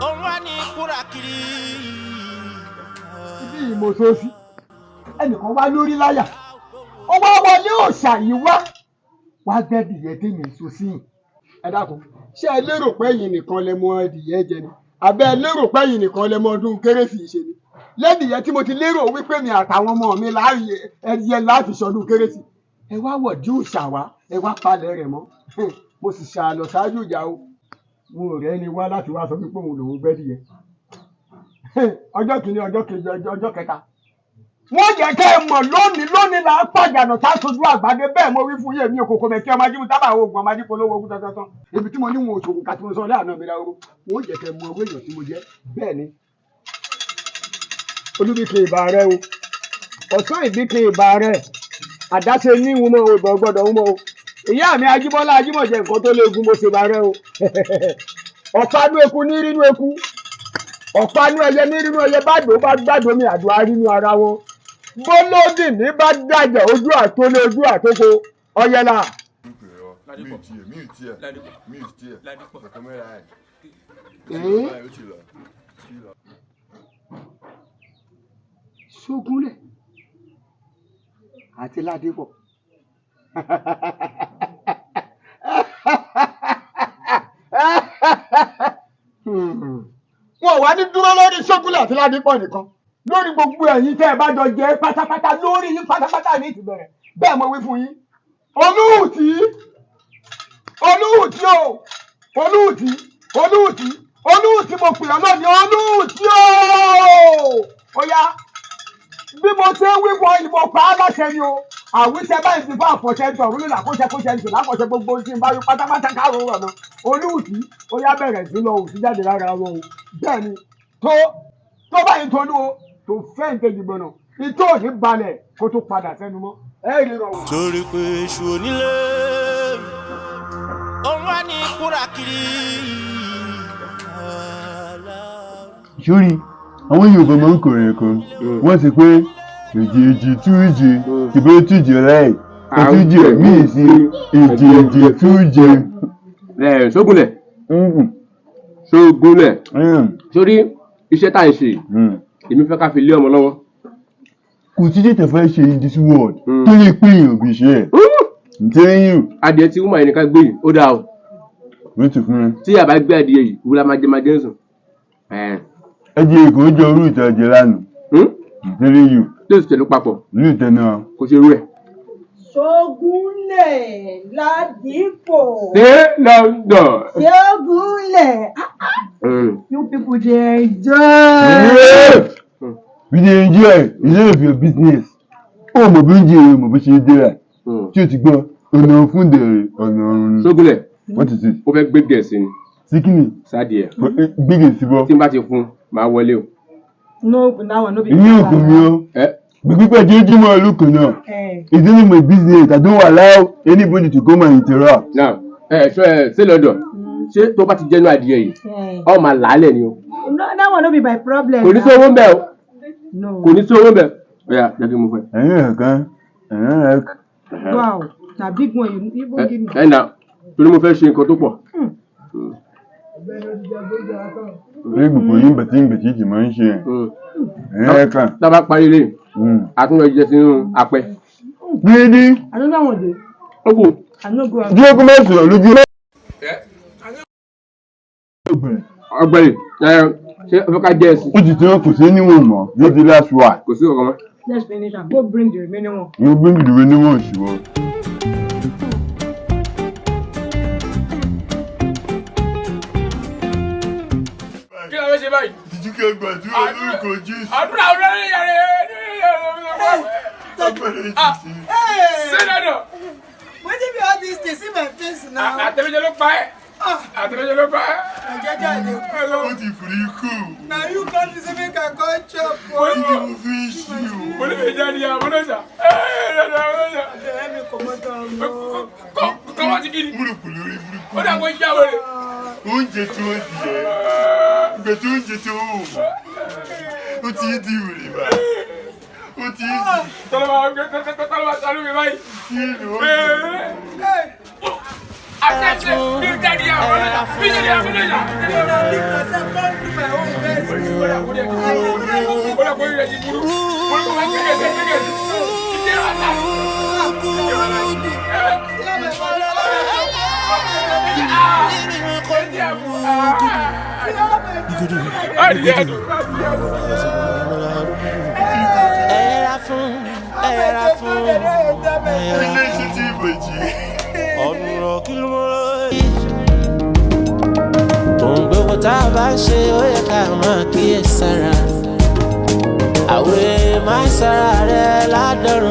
òun wá ní kúrà kiri. ibi ìmọ̀sọ́sí ẹnìkan wá lórí láyà ó wá wọlé òòṣà yìí wá gbẹ́bí yẹn téèyàn so sí yìí. ẹ dákun ṣé ẹ lérò pé ẹ̀yin nìkan lẹ mọ ẹdìyẹ jẹ ni àbẹ ẹ lérò pé ẹ̀yin nìkan lẹ mọ ọdún kérésì ṣe ni lẹ́dìyẹ tí mo ti lérò wípé mi àtàwọn ọmọ mi láàyè ẹdìyẹ láti ṣọdún kérésì ẹ wá wọ̀ dí òòṣà wá ẹ wá palẹ̀ rẹ̀ mọ́ mo sì ṣàlọ̀ ṣáájú ìjà o mo rẹ̀ ni wá láti wá sọ pé òun lòún gbẹ́dìyẹ ọjọ́ kìíní ọjọ́ kejì ọjọ́ kẹta wọ́n jẹ́ kẹ́ ẹ mọ̀ lónìí là á pàjánà tá a sojú àgbàdé bẹ́ẹ̀ mo wí fún yé mi òkòkò mẹ́kí ọmọ ajínigbé tábà oògùn ọmọ ajínigbé olówó ogun tọ́tọ́tọ́ ibi tí mo ní wọn òṣòwò kàtí mo sọ láàánú mi láwòrán wọ́n jẹ́ kẹ́ ẹ mọ̀ owó èèyàn tí mo jẹ́ bẹ́ẹ̀ ni. olúbíkì ìbà rẹ o ọ̀sán ìbíkì ìbà rẹ àdáṣe ní ìwúmọ̀ o ìbọn gbọ́dọ̀ wúmọ̀ o ìyá mi ajíbọ́lá ajímọ̀jẹ nǹkan tó léegun mo ṣe bá rẹ o ọ̀pánú eku ní rínú eku ọ̀pánú ẹyẹ ní rínú ẹyẹ bá gbàdó mi àdó arínú ara wọn bọ́lọ́dì ní bá dàjà ojú àtólé ojú àtókò ọ̀yẹ́là. Ṣógúnlẹ̀ àti Ládébọ̀ wọn wá ní dúró lórí Ṣógúnlẹ̀ àti Ládébọ̀ nìkan lórí gbogbo ẹ̀yin tẹ́ ẹ bá jọ jẹ pátápátá lórí yín pátápátá ní ìtìbẹ̀rẹ̀ bẹ́ẹ̀ mo wí fún yín Olúùtí mo pè ọ́ lónìí Olúùtí ó yá bí mo ṣe ń wíwọ ìmọ̀ pa á láṣẹ ni o àwíṣẹ báyìí ti fún àfọ̀ṣẹ ń tọ̀rọ̀ nílà kóṣẹ ń tò láfọ̀ṣẹ gbogbo tí n bá rí pátápátá káàró rọ̀ náà Olúùtí ó yá bẹ̀rẹ̀ sí lọ òsì jáde lára wọn o bẹ́ẹ̀ ni tó báyìí tonú o tó fẹ́ ń tẹ́jú gbọ́nà ìtò òní balẹ̀ kó tó padà sẹ́nu mọ́ ẹ rí rọ̀ wọ́n. torí pé èṣù onílé òun wá ní kúrà kiri. sórí àwọn Yorùbá máa ń kọrin kan wọ́n sì pé èjì tújì tìbó tújì rẹ̀ ètújì míì sí èjì tújì. Ṣógúnlẹ̀ sórí iṣẹ́ tá à ń ṣe èmi fẹ́ ká fi lé ọmọ lọ́wọ́. kò tí tètè fẹ́ ṣe in this world tó lè pín èèyàn bí iṣẹ́ ẹ̀ ǹtẹ́yìn. adìẹ tí wọ́n ẹnìkan gbé yìí ó dáa o. wọ́n ti fún ẹ. tí a bá gbé adìẹ yìí wúlá máa jẹ ń sùn. ẹjẹ kò jọ orú ìtajà lánàá ǹtẹ́lẹ̀ yìí. tó sì tẹ̀lé papọ̀. ní ìtẹ̀ náà. kò ṣe rú ẹ̀. Ṣógúnlẹ̀ Ládìpọ̀. Ṣé London? Ṣógúnlẹ̀. You people dey enjoy. We dey enjoy. It's none of your business. Ó mọ̀ bí oúnjẹ rẹ̀ mọ̀ bó ṣe dé rà. Tí o ti gbọ́, ọ̀nà fún dẹ̀rẹ̀ ọ̀nà ọ̀run. Ṣógúnlẹ̀. Wọ́n ti sè. Ó fẹ́ gbé gẹ̀ẹ́sì ni. Síkìnì. Sáàdì ẹ̀. Gbé gẹ̀ẹ́sì bọ́. Tí n bá ti fún, máa wọlé o. No, that one no be. Ìyẹn òkú mi o. Gbígbẹ́ jẹ́ jímọ̀ olùkọ́ náà. It's none of my business. I don't allow anybody to come and interrupt. Now, ṣé lọ́dọ̀? Ṣé tó bá ti jẹ́nu adìyẹ yìí? Ọ máa làálẹ̀ ni o. No, that one no be my problem. Kò ní sí owó ń bẹ̀ o. No. Kò ní sí owó ń bẹ̀. Ọ̀ya, jẹ́ kí n mú fún ẹ. Ẹ̀yin ẹ̀kan. Wow, na big one you even give me. Ẹ nà, torí mo fẹ́ ṣe nǹkan tó pọ̀. Orí gbogbo yín bàtí ń bàtí jì máa ń ṣe ẹ̀. Ẹ̀yin ẹ̀kan. Tá a bá parí lé, àtúnyọ jíjẹ sínú apẹ. Bíyẹ́dí. I don't know what dey. Ó kù. I no go out. Bí o kò máa sọ̀rọ̀ lójú. Ọ̀gbẹ́ni ṣé o fẹ́ ká jẹ́ ẹ̀sìn. Ó ti tí wọ́n kò sí níwọ̀n mọ́ yóò di last one. Kò sí ọ̀kan mọ́. Let's finish am. Go bring the remaining one. Mo bring the remaining one sí wọn. Kí ló fẹ́ ṣe báyìí? Jíjúkẹ́ gbàdúrà lórúkọ Jésù. Àdúrà olórí yàrá Senator. Wetin be all these things in my face now? Àtẹ̀lẹ́jẹ́ ló pa ẹ́. Àtẹ̀lẹ́jẹ́ ló pa ẹ́. Àjẹjẹ àdé kú. Ó ti fìrí kù. Na you come to say make I go chop. Ó ti mú fish you. Mo ní bèjá ni àwọn ọlọ́sà. Ẹ mi kò mọ́ tán mọ́. Kọ́mọ́ ti kí ni? Burúkú lórí burúkú. Ó dà kó yá wẹ̀rẹ̀. Oúnjẹ tí wọ́n di ẹ̀. Ìgbà tí oúnjẹ tí ó wò. Ó ti yé di ìwèrè báyìí. Ó ti yé di. Tọ́lọ́mà sáré mi báyìí. Kí ló ń bọ̀? Àtẹ̀sẹ̀ bí ó jáde àwọn ọlọ́sà. Bí ó jáde àwọn ọlọ́sà. Ó dà kó yẹ ti burú. Mo ní kó máa kékeré kékeré. Ìjẹ́ wà lá. Ẹ̀yẹ̀ra fún Ilé iṣẹ́ tí ìbòjì. ọ̀rọ̀ kí ló mọ́ lóyè. Ohun gbogbo tá a bá ṣe ó yẹ ká máa kíyèsára. Àwẹ̀ máa ń sára rẹ̀ ládọ́rùn.